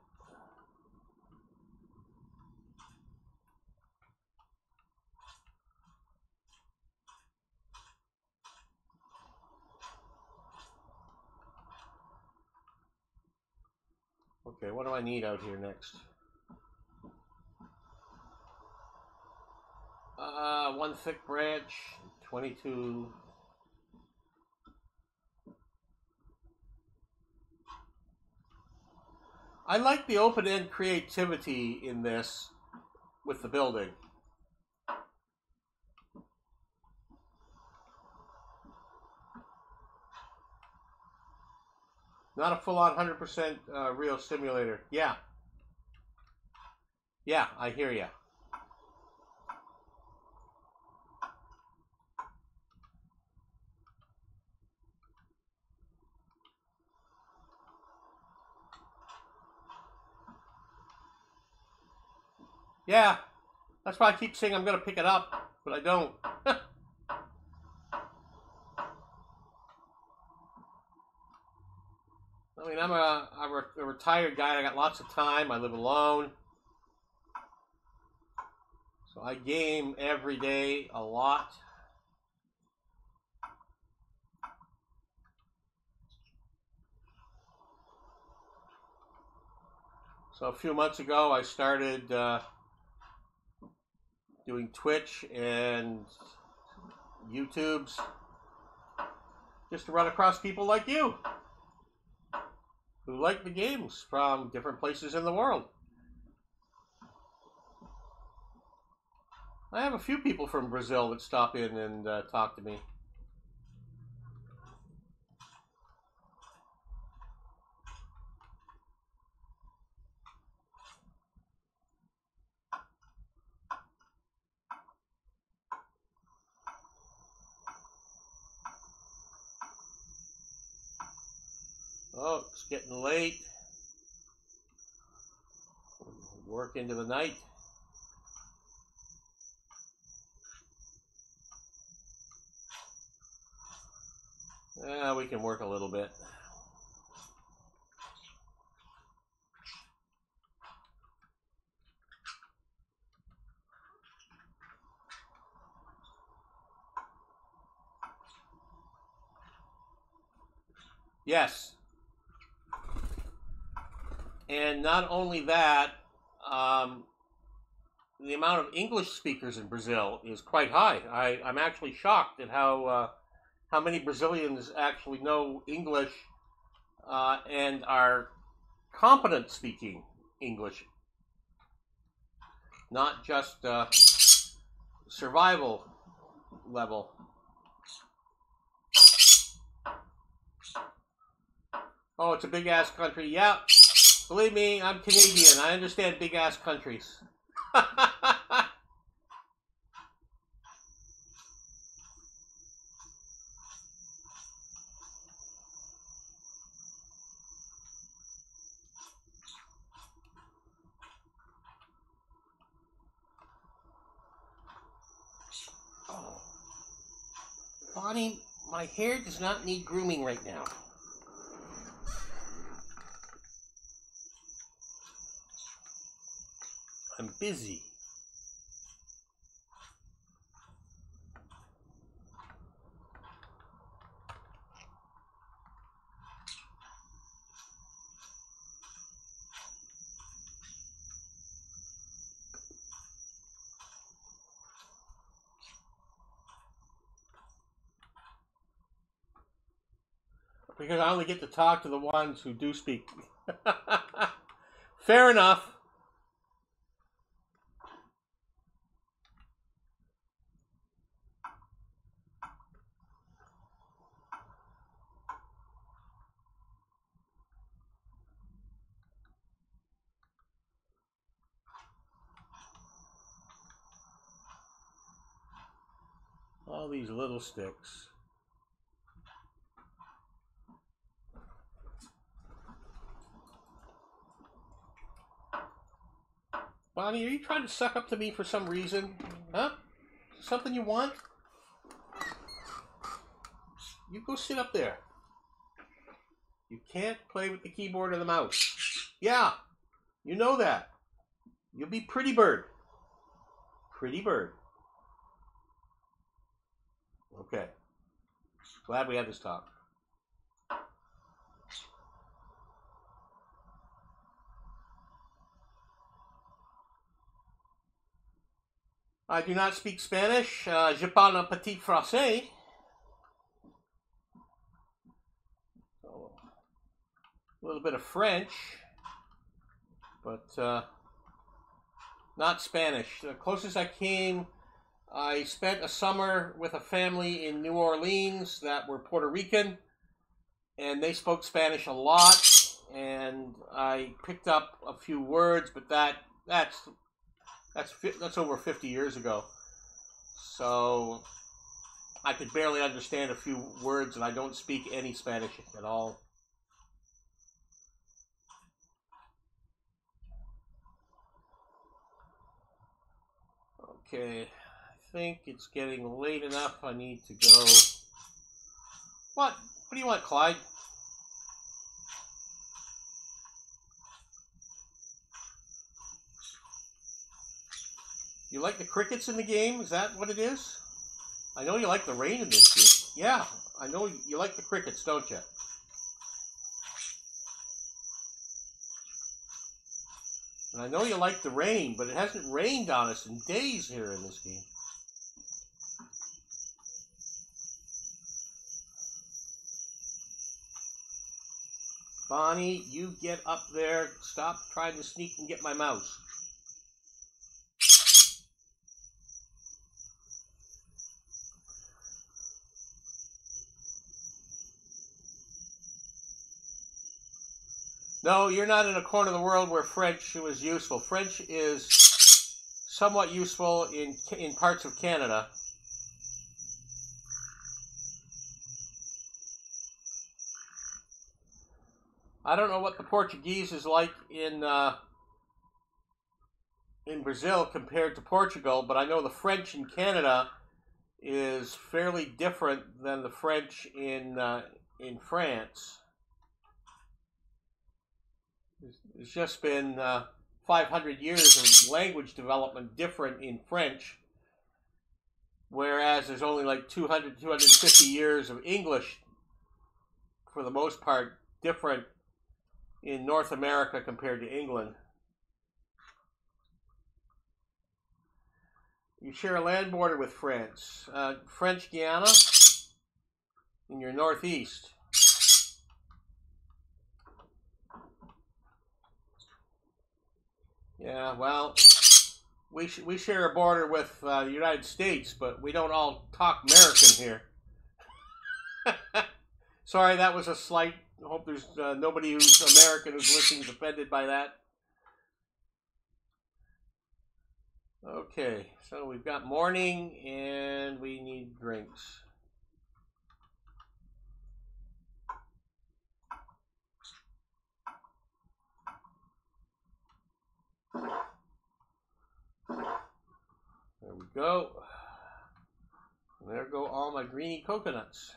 Okay, what do I need out here next? One thick branch, 22. I like the open-end creativity in this with the building. Not a full-on 100% real simulator. Yeah. Yeah, I hear you. Yeah, that's why I keep saying I'm going to pick it up, but I don't. I mean, I'm a retired guy. I got lots of time. I live alone. So I game every day a lot. So a few months ago, I started doing Twitch and YouTubes just to run across people like you who like the games from different places in the world. I have a few people from Brazil that stop in and talk to me. Oh, it's getting late. Work into the night. We can work a little bit. Yes. And not only that, the amount of English speakers in Brazil is quite high. I'm actually shocked at how many Brazilians actually know English and are competent speaking English, not just survival level. Oh, it's a big ass country. Yeah, believe me, I'm Canadian. I understand big ass countries. Oh. Bonnie, my hair does not need grooming right now. I'm busy. Because I only get to talk to the ones who do speak. Fair enough. All these little sticks. Bonnie, are you trying to suck up to me for some reason? Huh? Something you want? You go sit up there. You can't play with the keyboard or the mouse. Yeah, you know that. You'll be pretty bird. Pretty bird. Okay. Glad we had this talk. I do not speak Spanish. Je parle un petit français. So, a little bit of French, but not Spanish. The closest I came, I spent a summer with a family in New Orleans that were Puerto Rican, and they spoke Spanish a lot, and I picked up a few words, but that's over 50 years ago. So I could barely understand a few words, and I don't speak any Spanish at all. Okay, I think it's getting late enough. I need to go. What? What do you want, Clyde? You like the crickets in the game? Is that what it is? I know you like the rain in this game. Yeah, I know you like the crickets, don't you? And I know you like the rain, but it hasn't rained on us in days here in this game. Bonnie, you get up there. Stop trying to sneak and get my mouse. No, you're not in a corner of the world where French was useful. French is somewhat useful in parts of Canada. I don't know what the Portuguese is like in Brazil compared to Portugal, but I know the French in Canada is fairly different than the French in France. It's just been 500 years of language development different in French, whereas there's only like 200, 250 years of English, for the most part, different in North America compared to England. You share a land border with France. French Guiana in your northeast. Yeah, well, we share a border with the United States, but we don't all talk American here. Sorry, that was a slight. I hope there's nobody who's American who's listening is offended by that. Okay, so we've got morning and we need drinks. There we go. And there go all my greeny coconuts.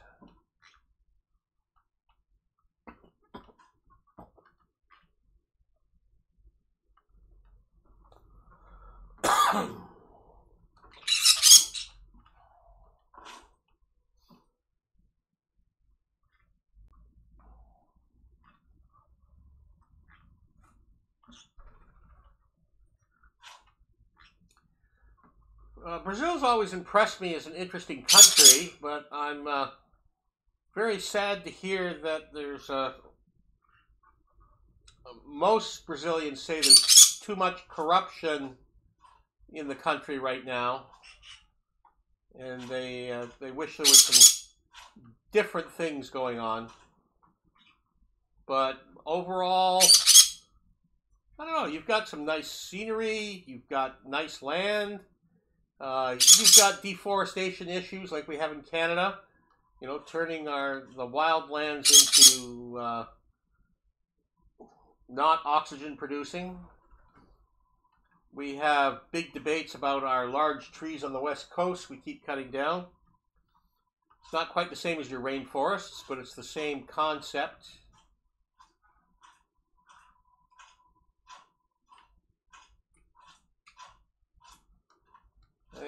Brazil's always impressed me as an interesting country, but I'm very sad to hear that there's most Brazilians say there's too much corruption in the country right now, and they wish there was some different things going on. But overall, I don't know. You've got some nice scenery. You've got nice land. You've got deforestation issues like we have in Canada, you know, turning the wildlands into not oxygen producing. We have big debates about our large trees on the west coast we keep cutting down. It's not quite the same as your rainforests, but it's the same concept.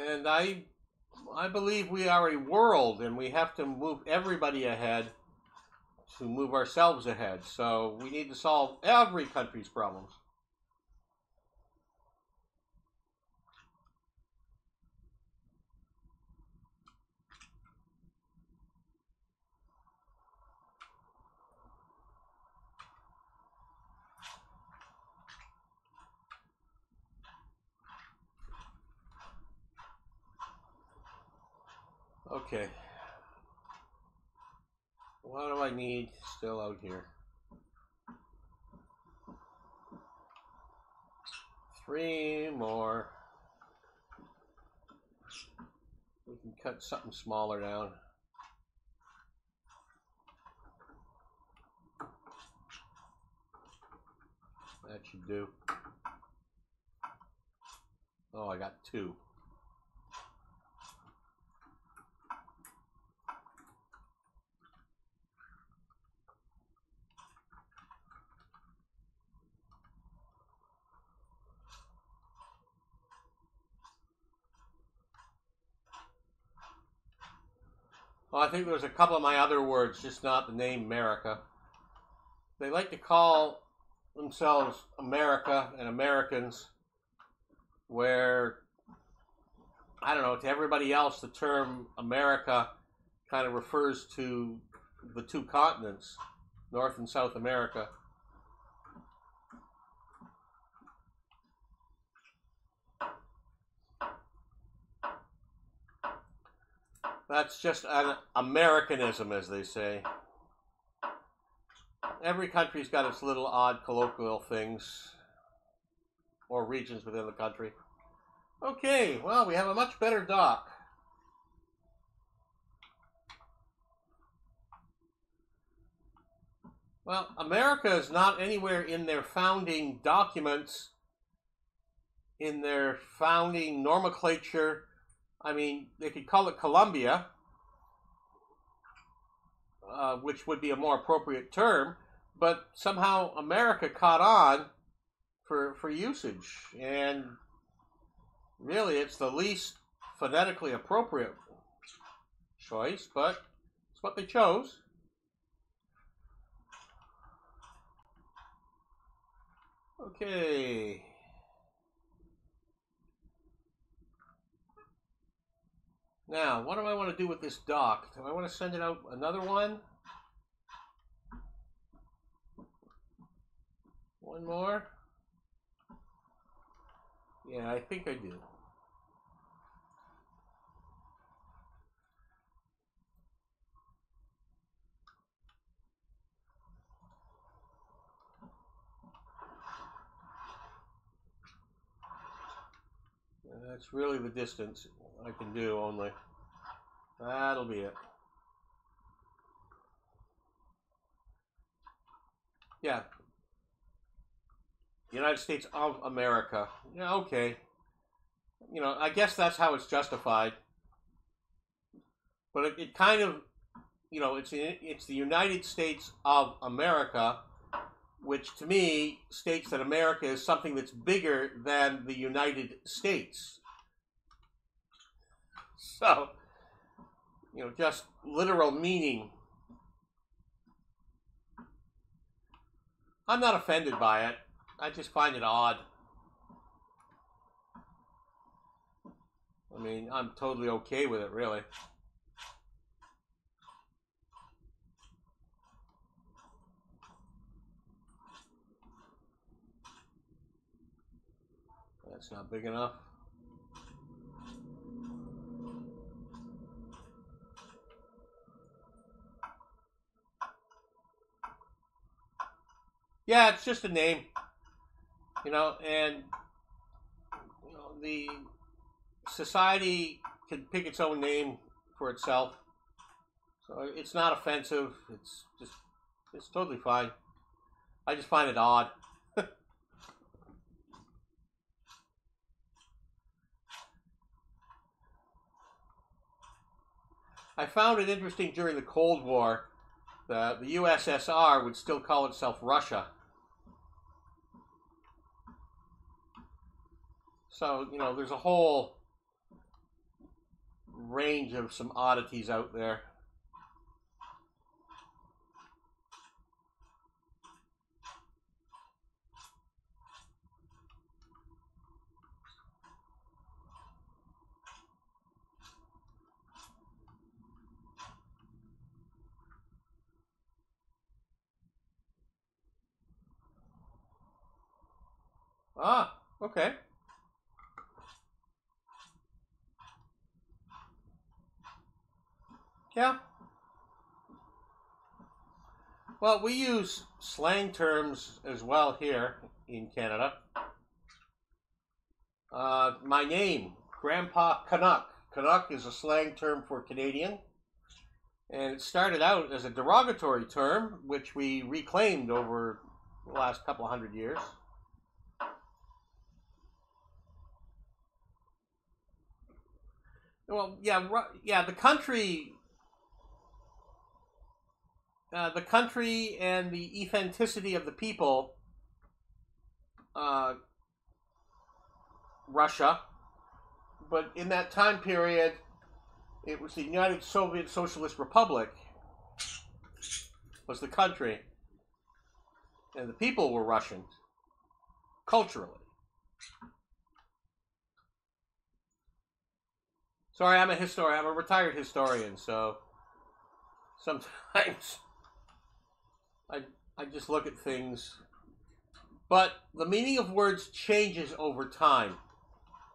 And I believe we are a world, and we have to move everybody ahead to move ourselves ahead. So we need to solve every country's problems. Okay. What do I need still out here? 3 more. We can cut something smaller down. That should do. Oh, I got 2. Well, I think there's a couple of my other words, just not the name America. They like to call themselves America and Americans, where, I don't know, to everybody else, the term America kind of refers to the 2 continents, North and South America. That's just an Americanism, as they say. Every country's got its little odd colloquial things, or regions within the country. Okay, well, we have a much better dock. Well, America is not anywhere in their founding documents, in their founding nomenclature. I mean, they could call it Columbia, which would be a more appropriate term, but somehow America caught on for usage, and really it's the least phonetically appropriate choice, but it's what they chose. Okay. Now, what do I want to do with this dock? Do I want to send it out another one? One more? Yeah, I think I do. That's really the distance I can do only. That'll be it. Yeah. United States of America. Yeah, okay. You know, I guess that's how it's justified. But it kind of, you know, it's the United States of America, which to me states that America is something that's bigger than the United States. So, you know, just literal meaning. I'm not offended by it. I just find it odd. I mean, I'm totally okay with it, really. That's not big enough. Yeah, it's just a name, you know, and you know the society can pick its own name for itself, so it's not offensive. It's totally fine. I just find it odd. I found it interesting during the Cold War. The USSR would still call itself Russia. So, you know, there's a whole range of some oddities out there. Ah, okay. Yeah. Well, we use slang terms as well here in Canada. My name, Grandpa Canuck. Canuck is a slang term for Canadian. And it started out as a derogatory term, which we reclaimed over the last couple of 100 years. Well, yeah, the country and the authenticity of the people, uh, Russia. But in that time period, it was the United Soviet Socialist Republic was the country, and the people were Russians culturally. Sorry, I'm a historian. I'm a retired historian, so sometimes I I just look at things. But the meaning of words changes over time.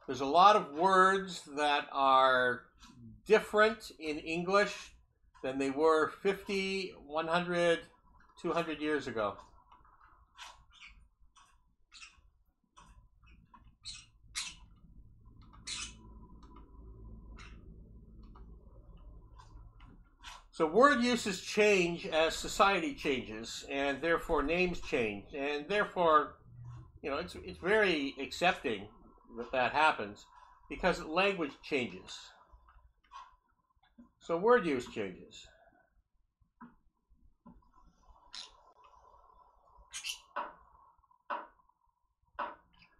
There's a lot of words that are different in English than they were 50, 100, 200 years ago. So word uses change as society changes, and therefore names change, and therefore, you know, it's very accepting that that happens because language changes. So word use changes.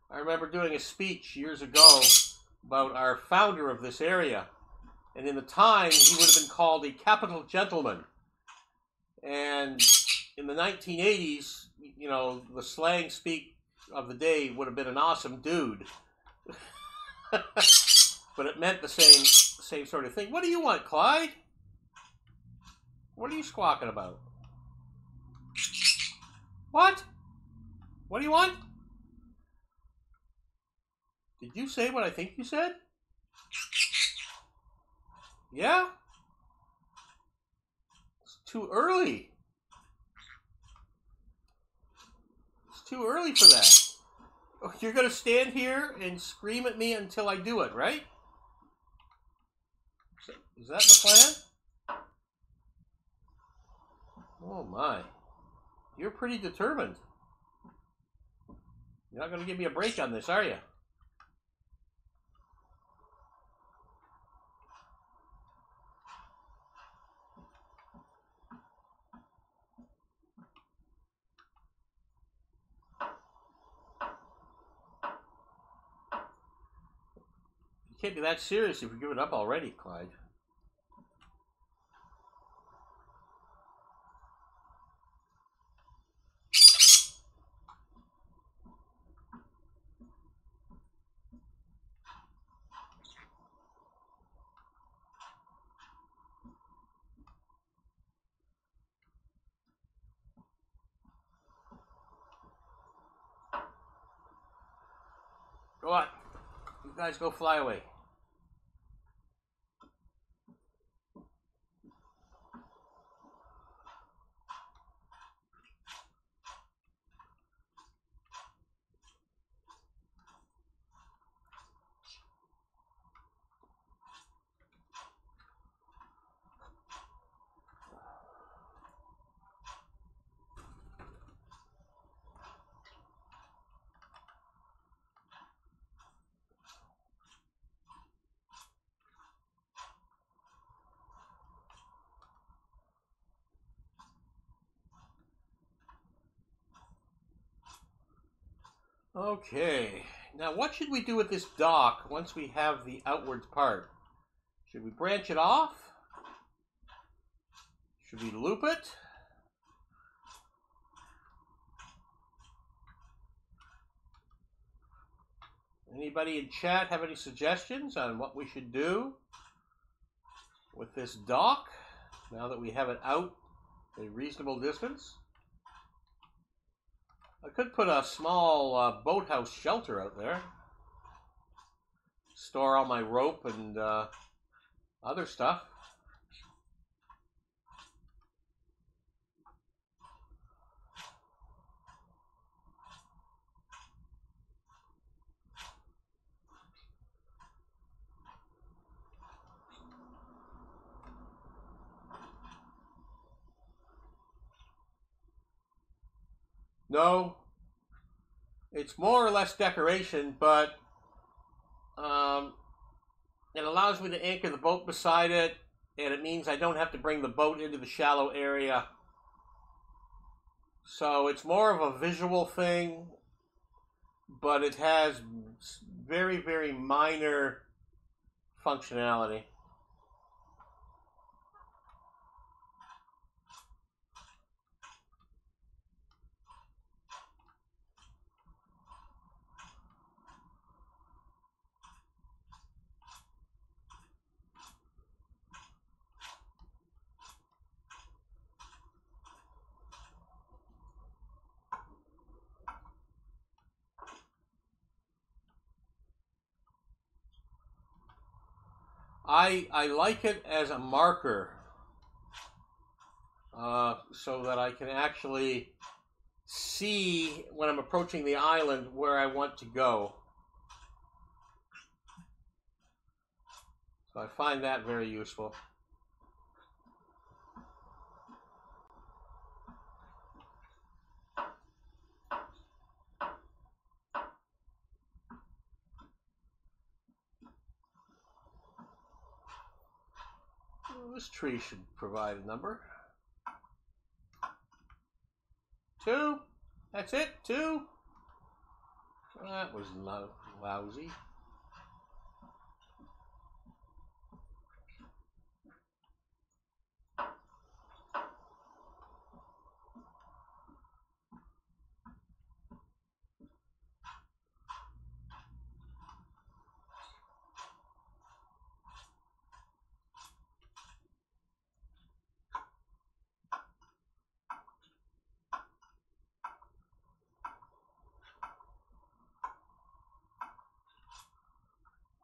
I remember doing a speech years ago about our founder of this area. And in the time, he would have been called a capital gentleman. And in the 1980s, you know, the slang speak of the day would have been an awesome dude. But it meant the same sort of thing. What do you want, Clyde? What are you squawking about? What? What do you want? Did you say what I think you said? Yeah? It's too early. It's too early for that. Oh, you're going to stand here and scream at me until I do it, right? Is that the plan? Oh my. You're pretty determined. You're not going to give me a break on this, are you? You can't be that serious if you give it up already, Clyde. Go on. You guys go fly away. Okay, now what should we do with this dock once we have the outwards part? Should we branch it off? Should we loop it? Anybody in chat have any suggestions on what we should do with this dock now that we have it out a reasonable distance? I could put a small boathouse shelter out there. Store all my rope and other stuff. No, it's more or less decoration, but it allows me to anchor the boat beside it, and it means I don't have to bring the boat into the shallow area. So it's more of a visual thing, but it has very, very minor functionality. I like it as a marker so that I can actually see when I'm approaching the island where I want to go. So I find that very useful. This tree should provide a number. 2. That's it. 2. That was lousy.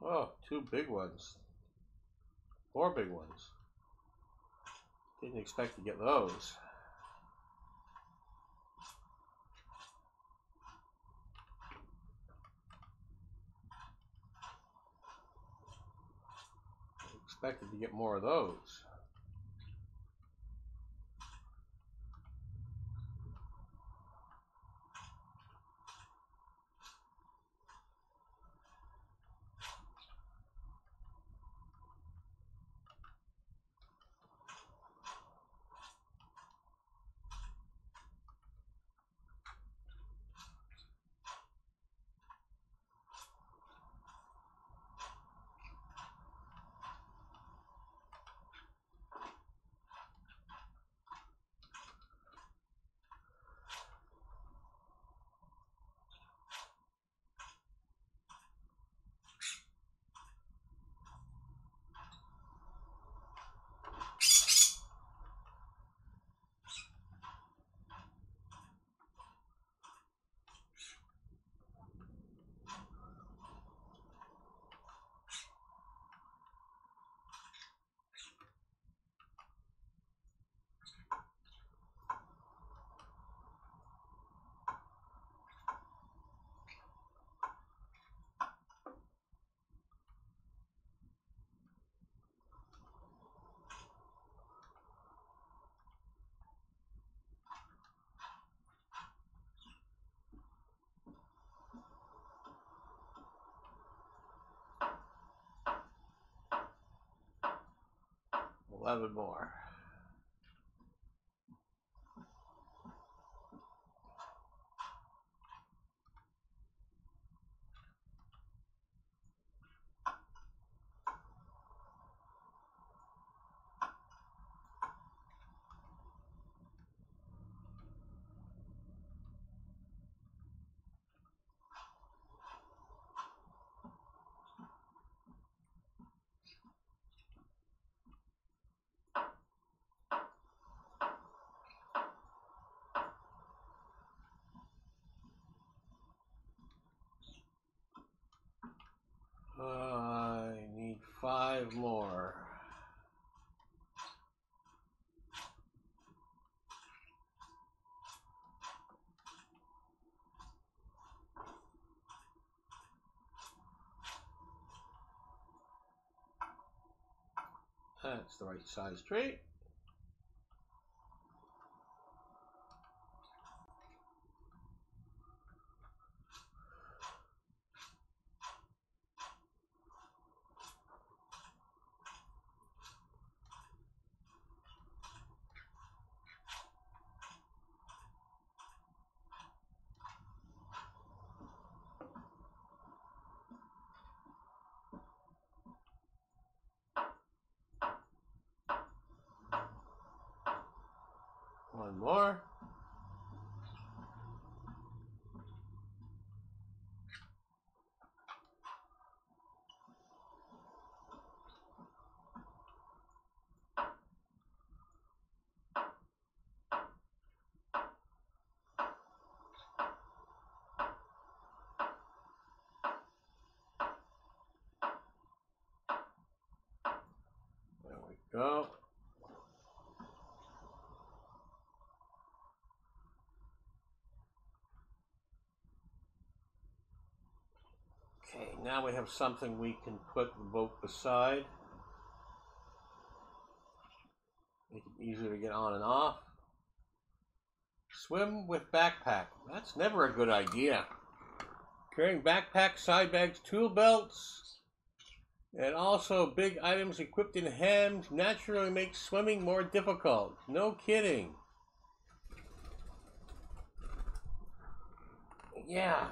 Oh, 2 big ones. 4 big ones. Didn't expect to get those. Expected to get more of those. Eleven more. I need 5 more. That's the right size tree. One more. There we go. Okay, now we have something we can put the boat beside. Make it easier to get on and off. Swim with backpack. That's never a good idea. Carrying backpack, side bags, tool belts. And also, big items equipped in hand naturally make swimming more difficult. No kidding. Yeah.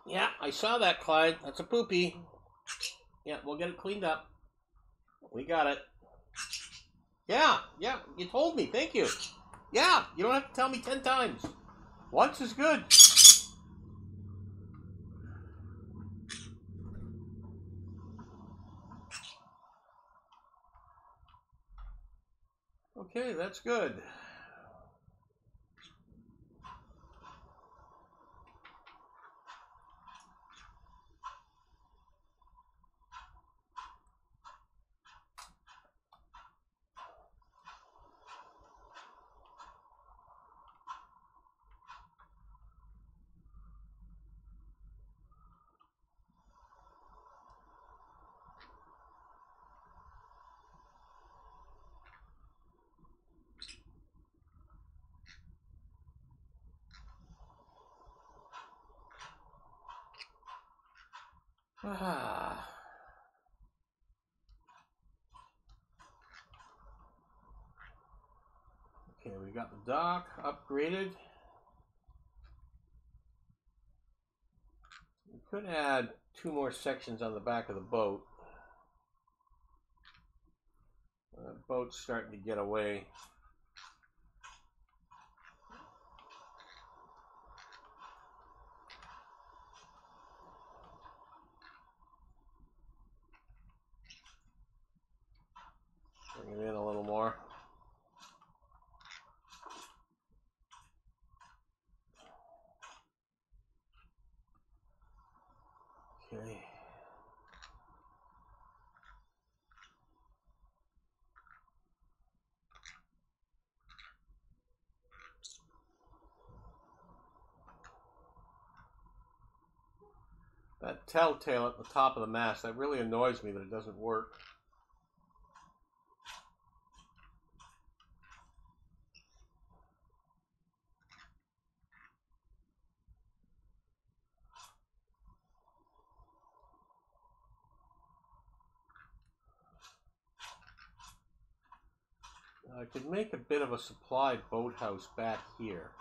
Yeah, I saw that, Clyde. That's a poopy. Yeah, we'll get it cleaned up. We got it. Yeah, you told me. Thank you. Yeah, you don't have to tell me 10 times. Once is good. Okay, that's good. Ah. Okay, we got the dock upgraded. We could add 2 more sections on the back of the boat. The boat's starting to get away. Bring it in a little more. Okay. That telltale at the top of the mast, that really annoys me that it doesn't work. I could make a bit of a supply boathouse back here.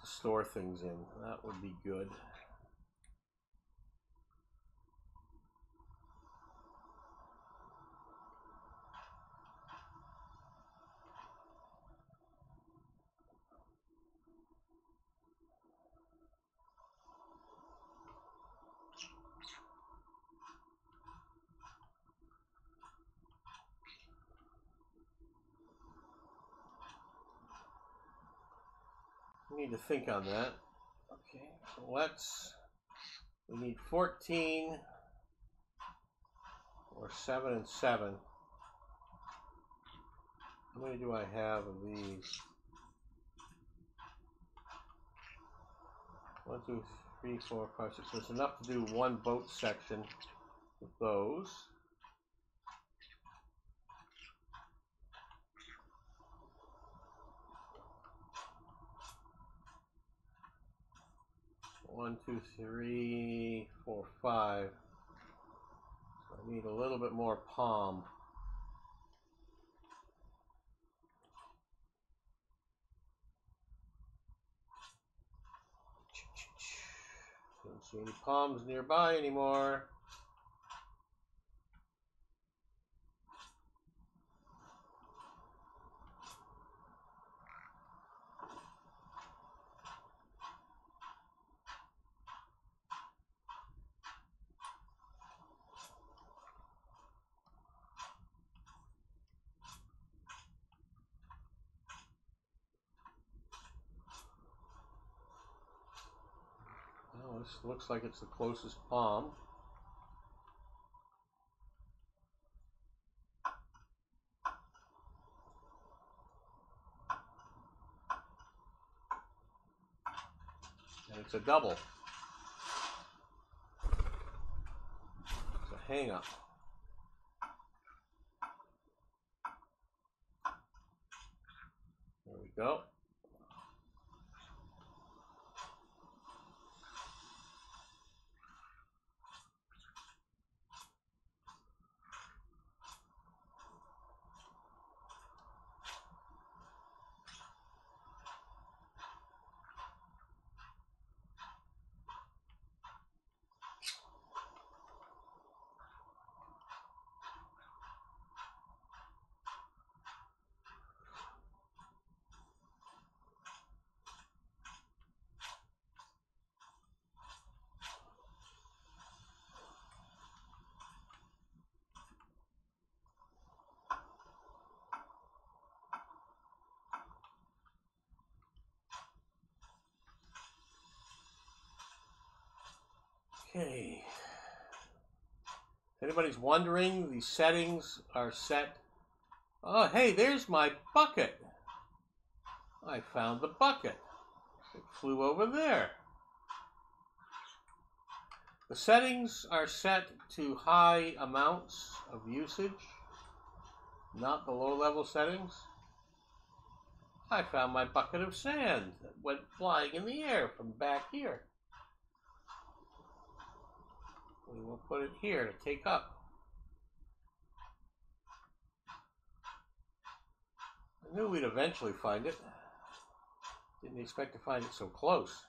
To store things in. That would be good. We need to think on that. Okay, so we need 14 or 7 and 7. How many do I have of these? 1, 2, 3, 4, 5, 6. There's enough to do 1 boat section with those. One, 2, 3, 4, 5. So I need a little bit more palm. Don't see any palms nearby anymore. Well, this looks like it's the closest palm. And it's a double. It's a hang up. go. Okay. If anybody's wondering, these settings are set. Oh, hey, there's my bucket. I found the bucket. It flew over there. The settings are set to high amounts of usage, not the low-level settings. I found my bucket of sand that went flying in the air from back here. We will put it here to take up. I knew we'd eventually find it. Didn't expect to find it so close.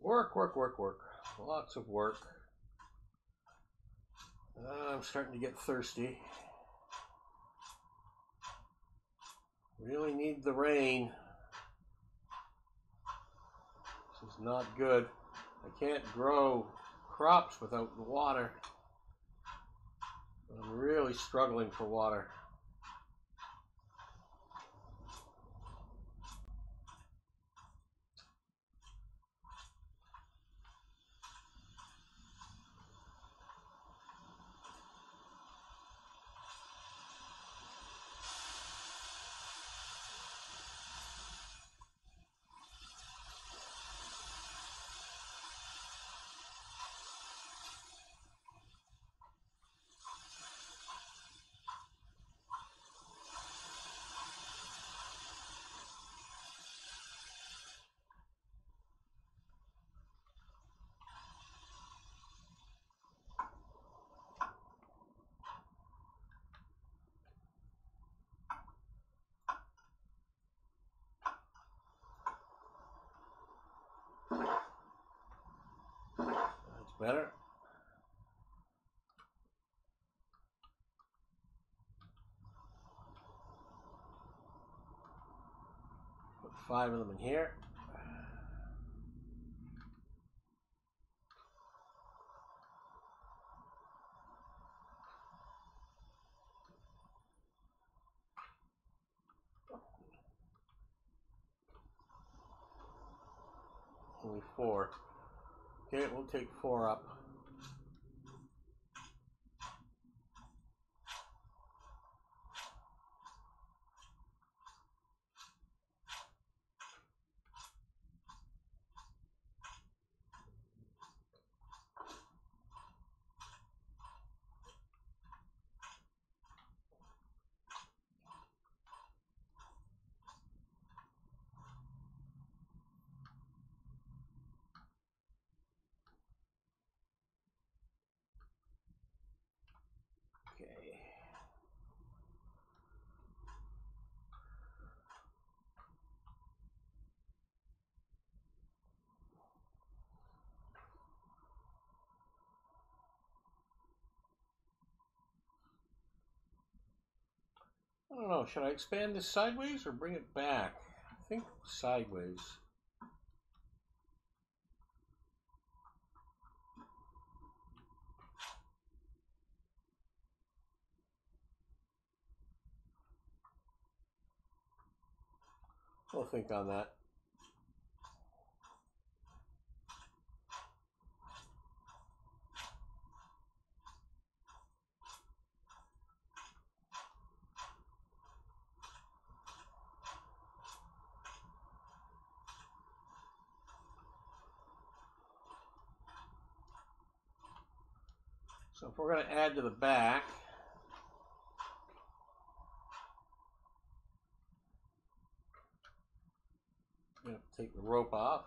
Work, work, work, work. Lots of work. I'm starting to get thirsty. Really need the rain. This is not good. I can't grow crops without the water. I'm really struggling for water. That's better. Put 5 of them in here. Only 4. Okay, we'll take 4 up. I don't know, should I expand this sideways or bring it back? I think sideways. We'll think on that. So if we're going to add to the back, I'm going to take the rope off.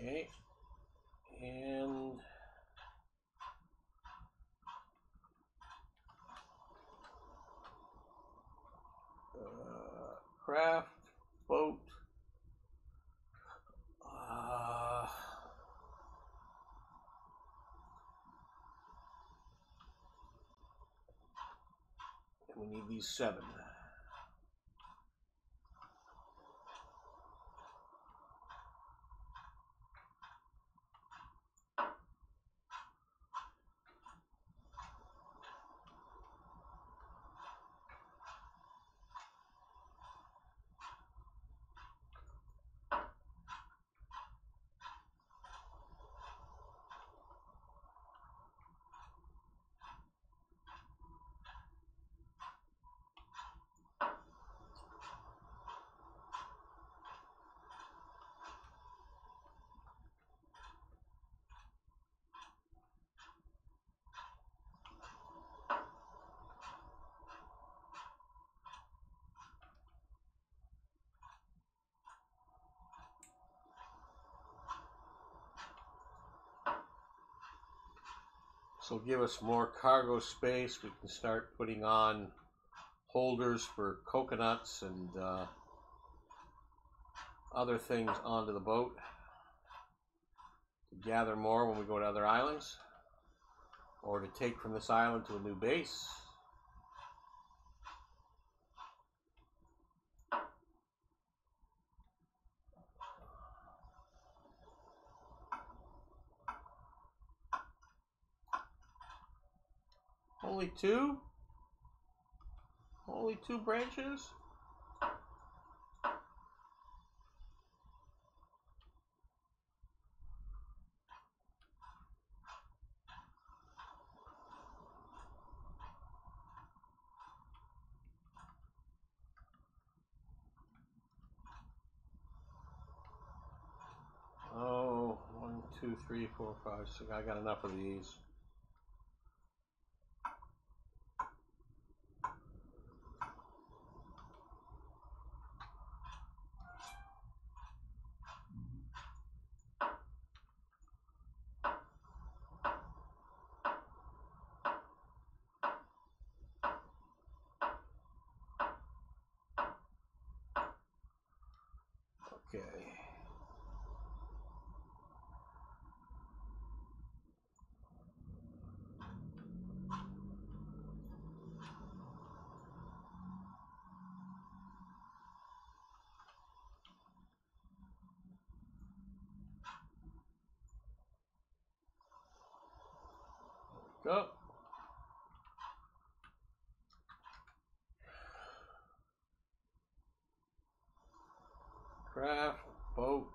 Okay, and craft boat. We need these 7. So give us more cargo space. We can start putting on holders for coconuts and other things onto the boat to gather more when we go to other islands, or to take from this island to a new base. Only 2? Only 2 branches? Oh, 1, 2, 3, 4, 5, 6. I got enough of these. Okay. Go. Craft boat.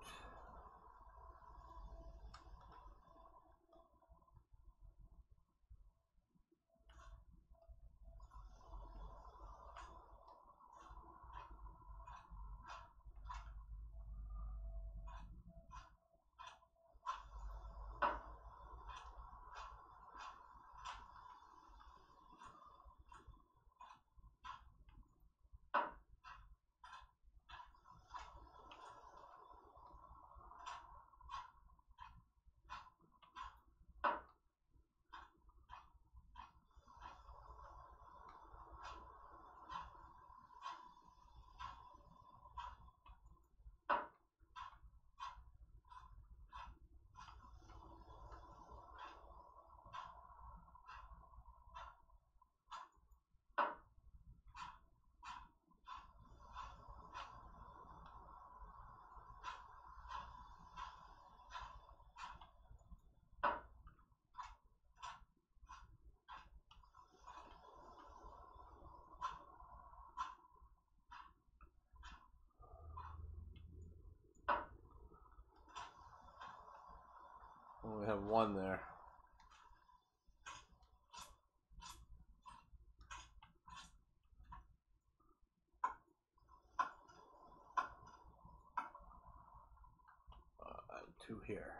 Only have one there. Two here.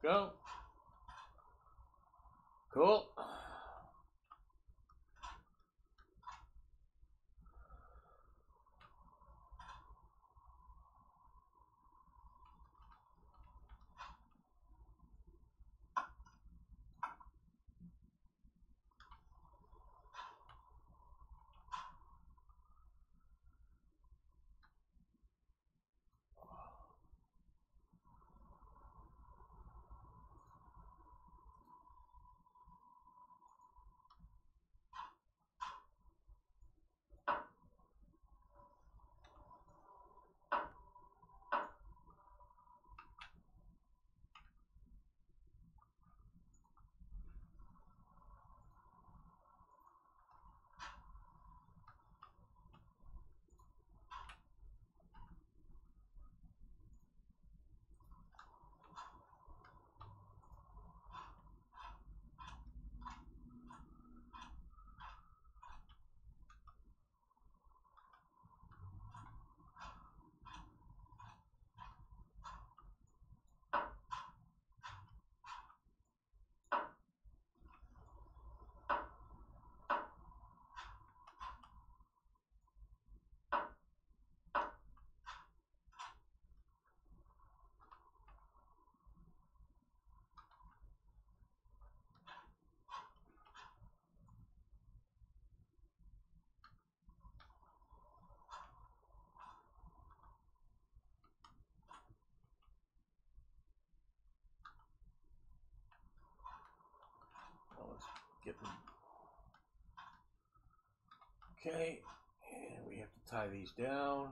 Go. Cool. Let's get them. Okay, and we have to tie these down.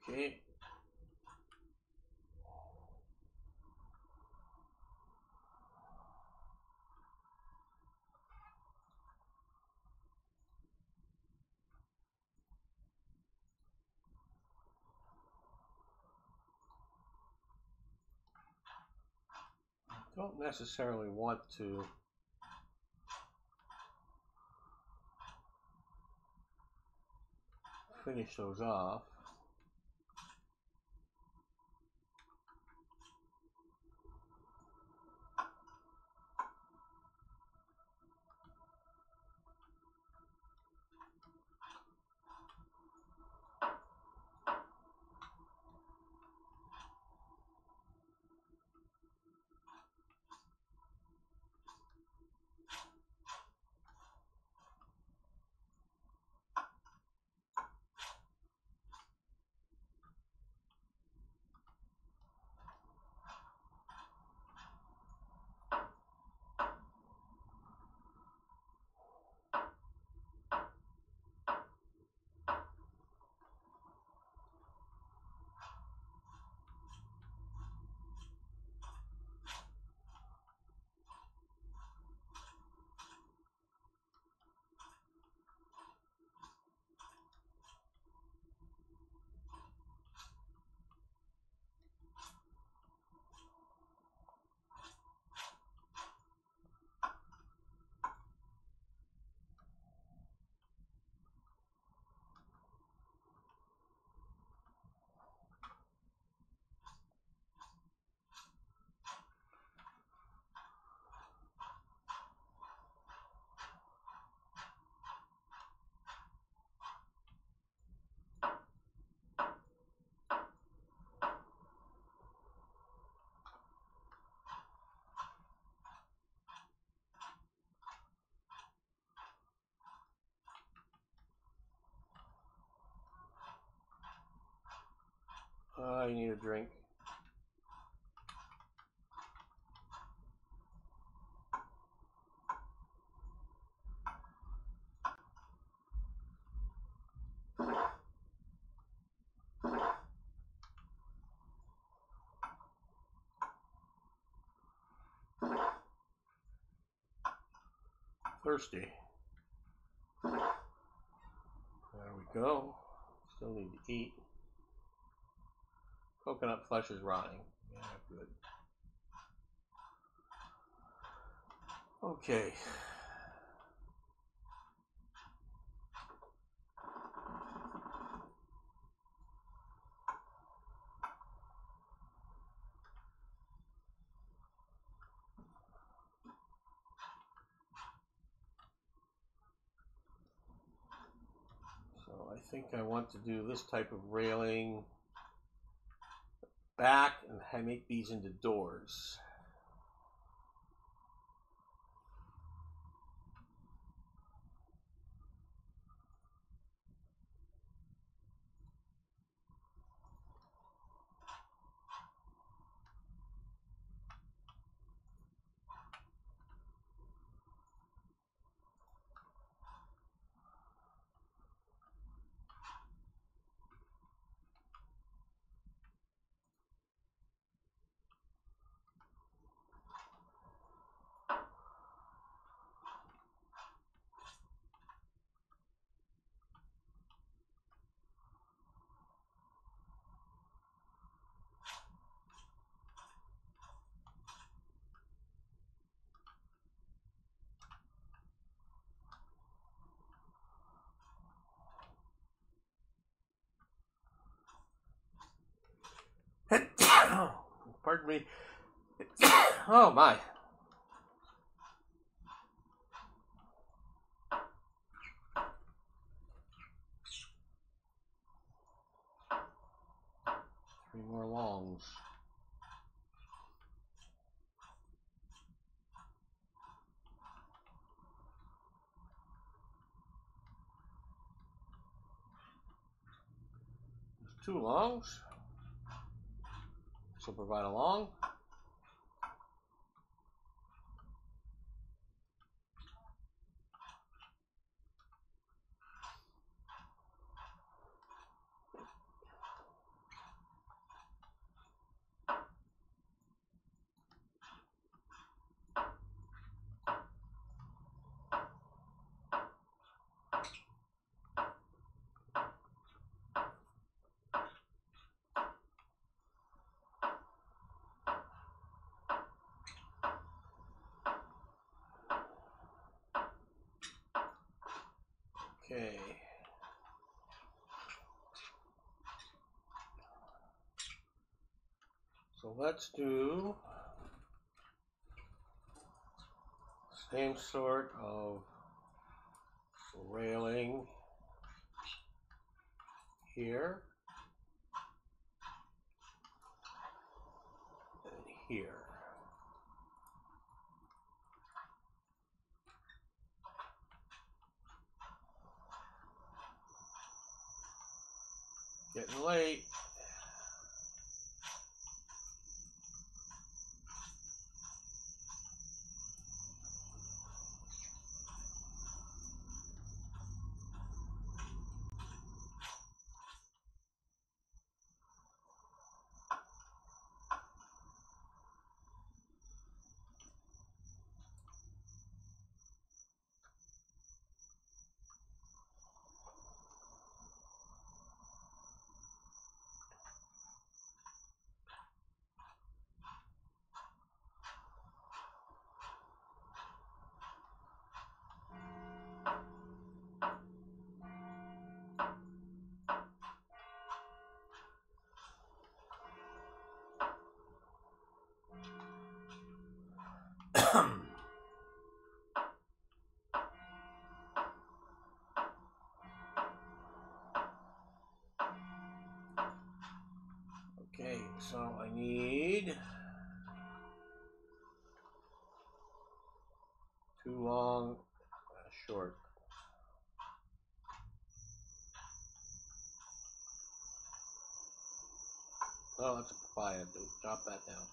Okay. Don't necessarily want to finish those off. you need a drink. Thirsty. There we go. Still need to eat. Coconut flesh is rotting. Yeah, good. Okay. So I think I want to do this type of railing back and make these into doors. Pardon me. Oh my. Three more longs. There's two longs. This will provide a long. Okay. So let's do same sort of railing here and here. Getting late. Okay, so I need two long, short. Oh, that's a papaya. Drop that down.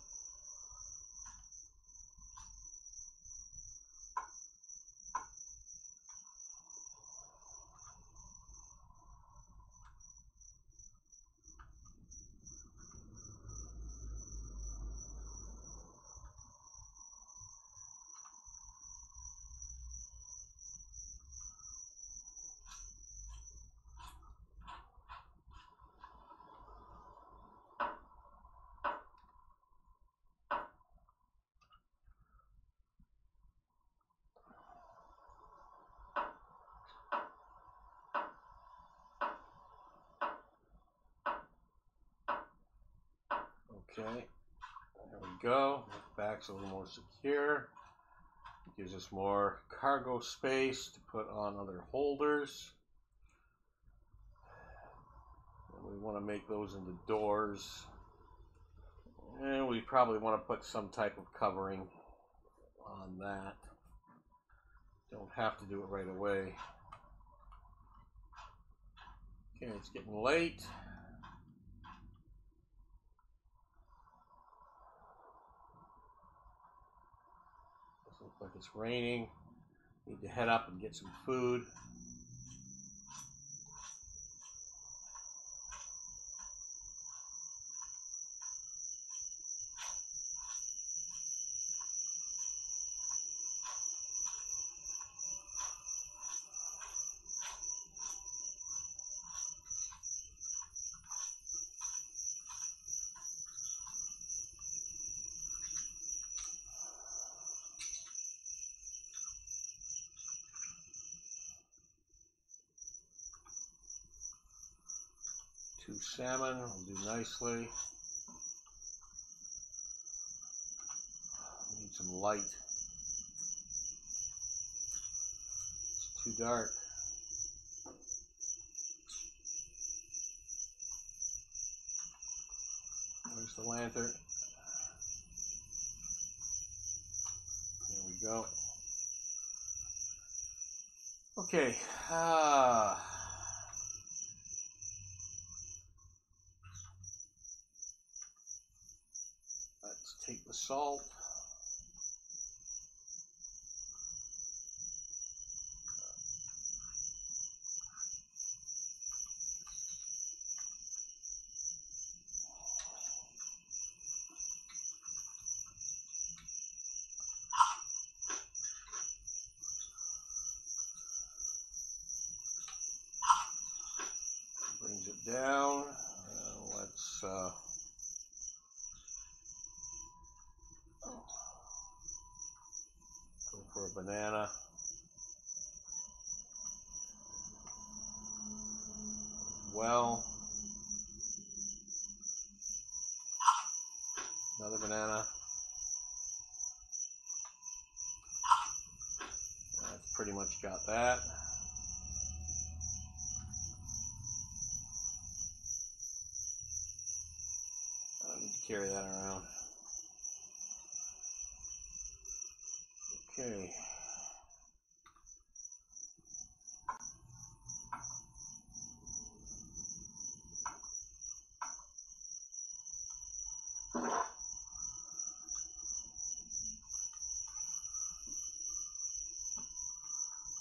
Okay, there we go. The back's a little more secure. It gives us more cargo space to put on other holders. And we want to make those into doors. And we probably want to put some type of covering on that. Don't have to do it right away. Okay, it's getting late. Looks like it's raining. Need to head up and get some food. Two salmon will do nicely. Need some light. It's too dark. Where's the lantern? There we go. Okay. Let's take the salt. Brings it down. Let's go for a banana. Well, another banana. That's pretty much got that. I don't need to carry that around. Okay.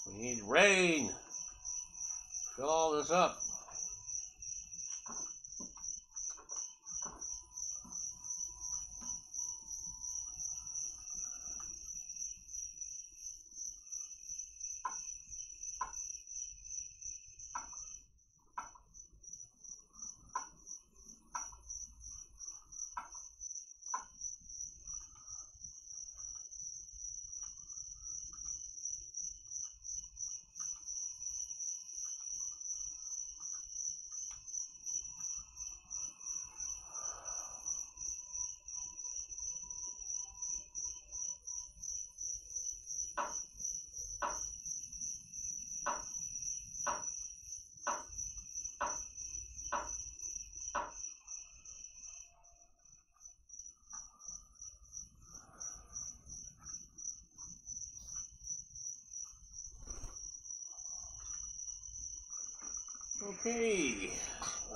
We need rain. Fill all this up. Okay,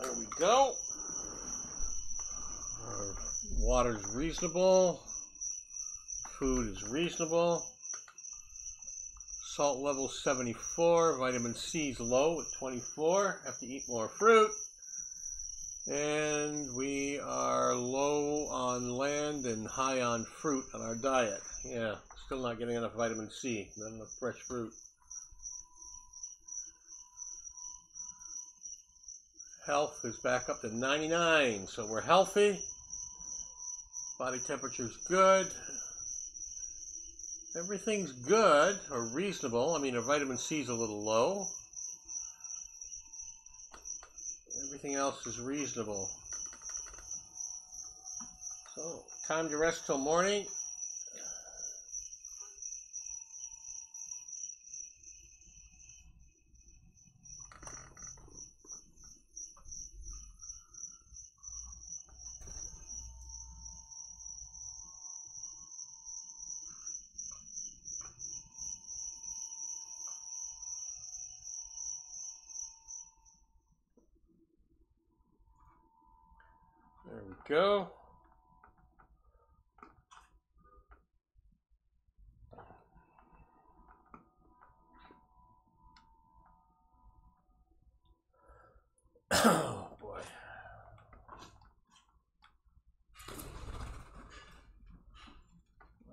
there we go. water's reasonable. Food is reasonable. Salt level 74. Vitamin C is low at 24. Have to eat more fruit. And we are low on land and high on fruit on our diet. Yeah, still not getting enough vitamin C, not enough fresh fruit. Health is back up to 99, so we're healthy. Body temperature's good. Everything's good or reasonable. I mean, our vitamin C is a little low. Everything else is reasonable. So, time to rest till morning. There we go. Oh boy.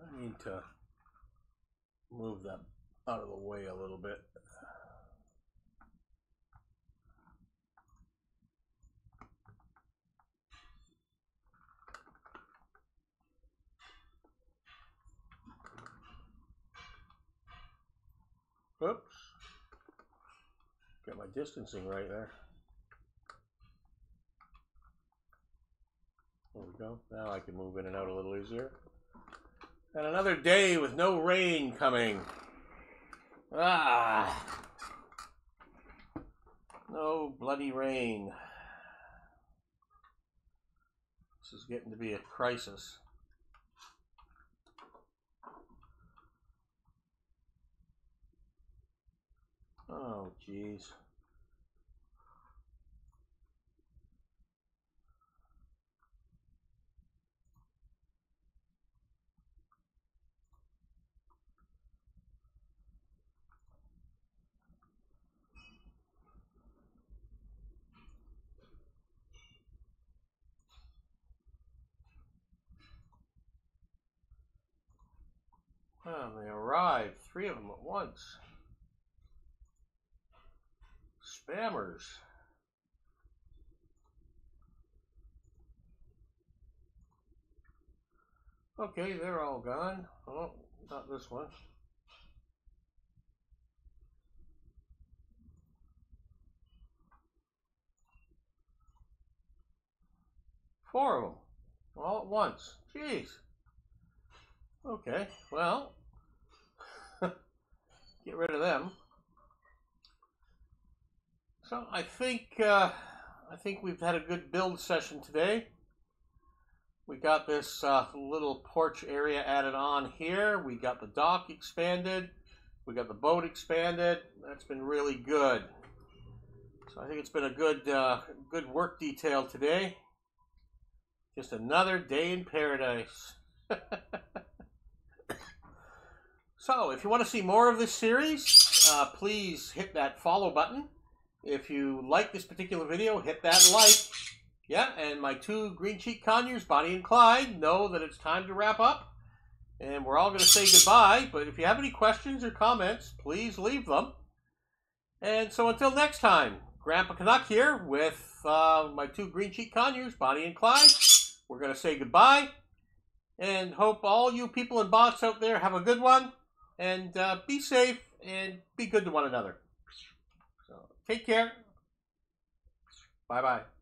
I need to move that out of the way a little bit. Oops. Get my distancing right there. There we go. Now I can move in and out a little easier. And another day with no rain coming. Ah! No bloody rain. This is getting to be a crisis. Oh, jeez. Oh, they arrived. 3 of them at once. Spammers. Okay, they're all gone. Oh, not this one. Four of them. All at once. Jeez. Okay, well, get rid of them. So I think we've had a good build session today. We got this little porch area added on here. We got the dock expanded. We got the boat expanded. That's been really good. So I think it's been a good work detail today. Just another day in paradise. So if you want to see more of this series, please hit that follow button. If you like this particular video, hit that like. Yeah, and my 2 green cheek conures, Bonnie and Clyde, know that it's time to wrap up. And we're all going to say goodbye. But if you have any questions or comments, please leave them. And so until next time, Grandpa Canuck here with my 2 green cheek conures, Bonnie and Clyde. We're going to say goodbye. And hope all you people and bots out there have a good one. And be safe and be good to one another. So take care. Bye-bye.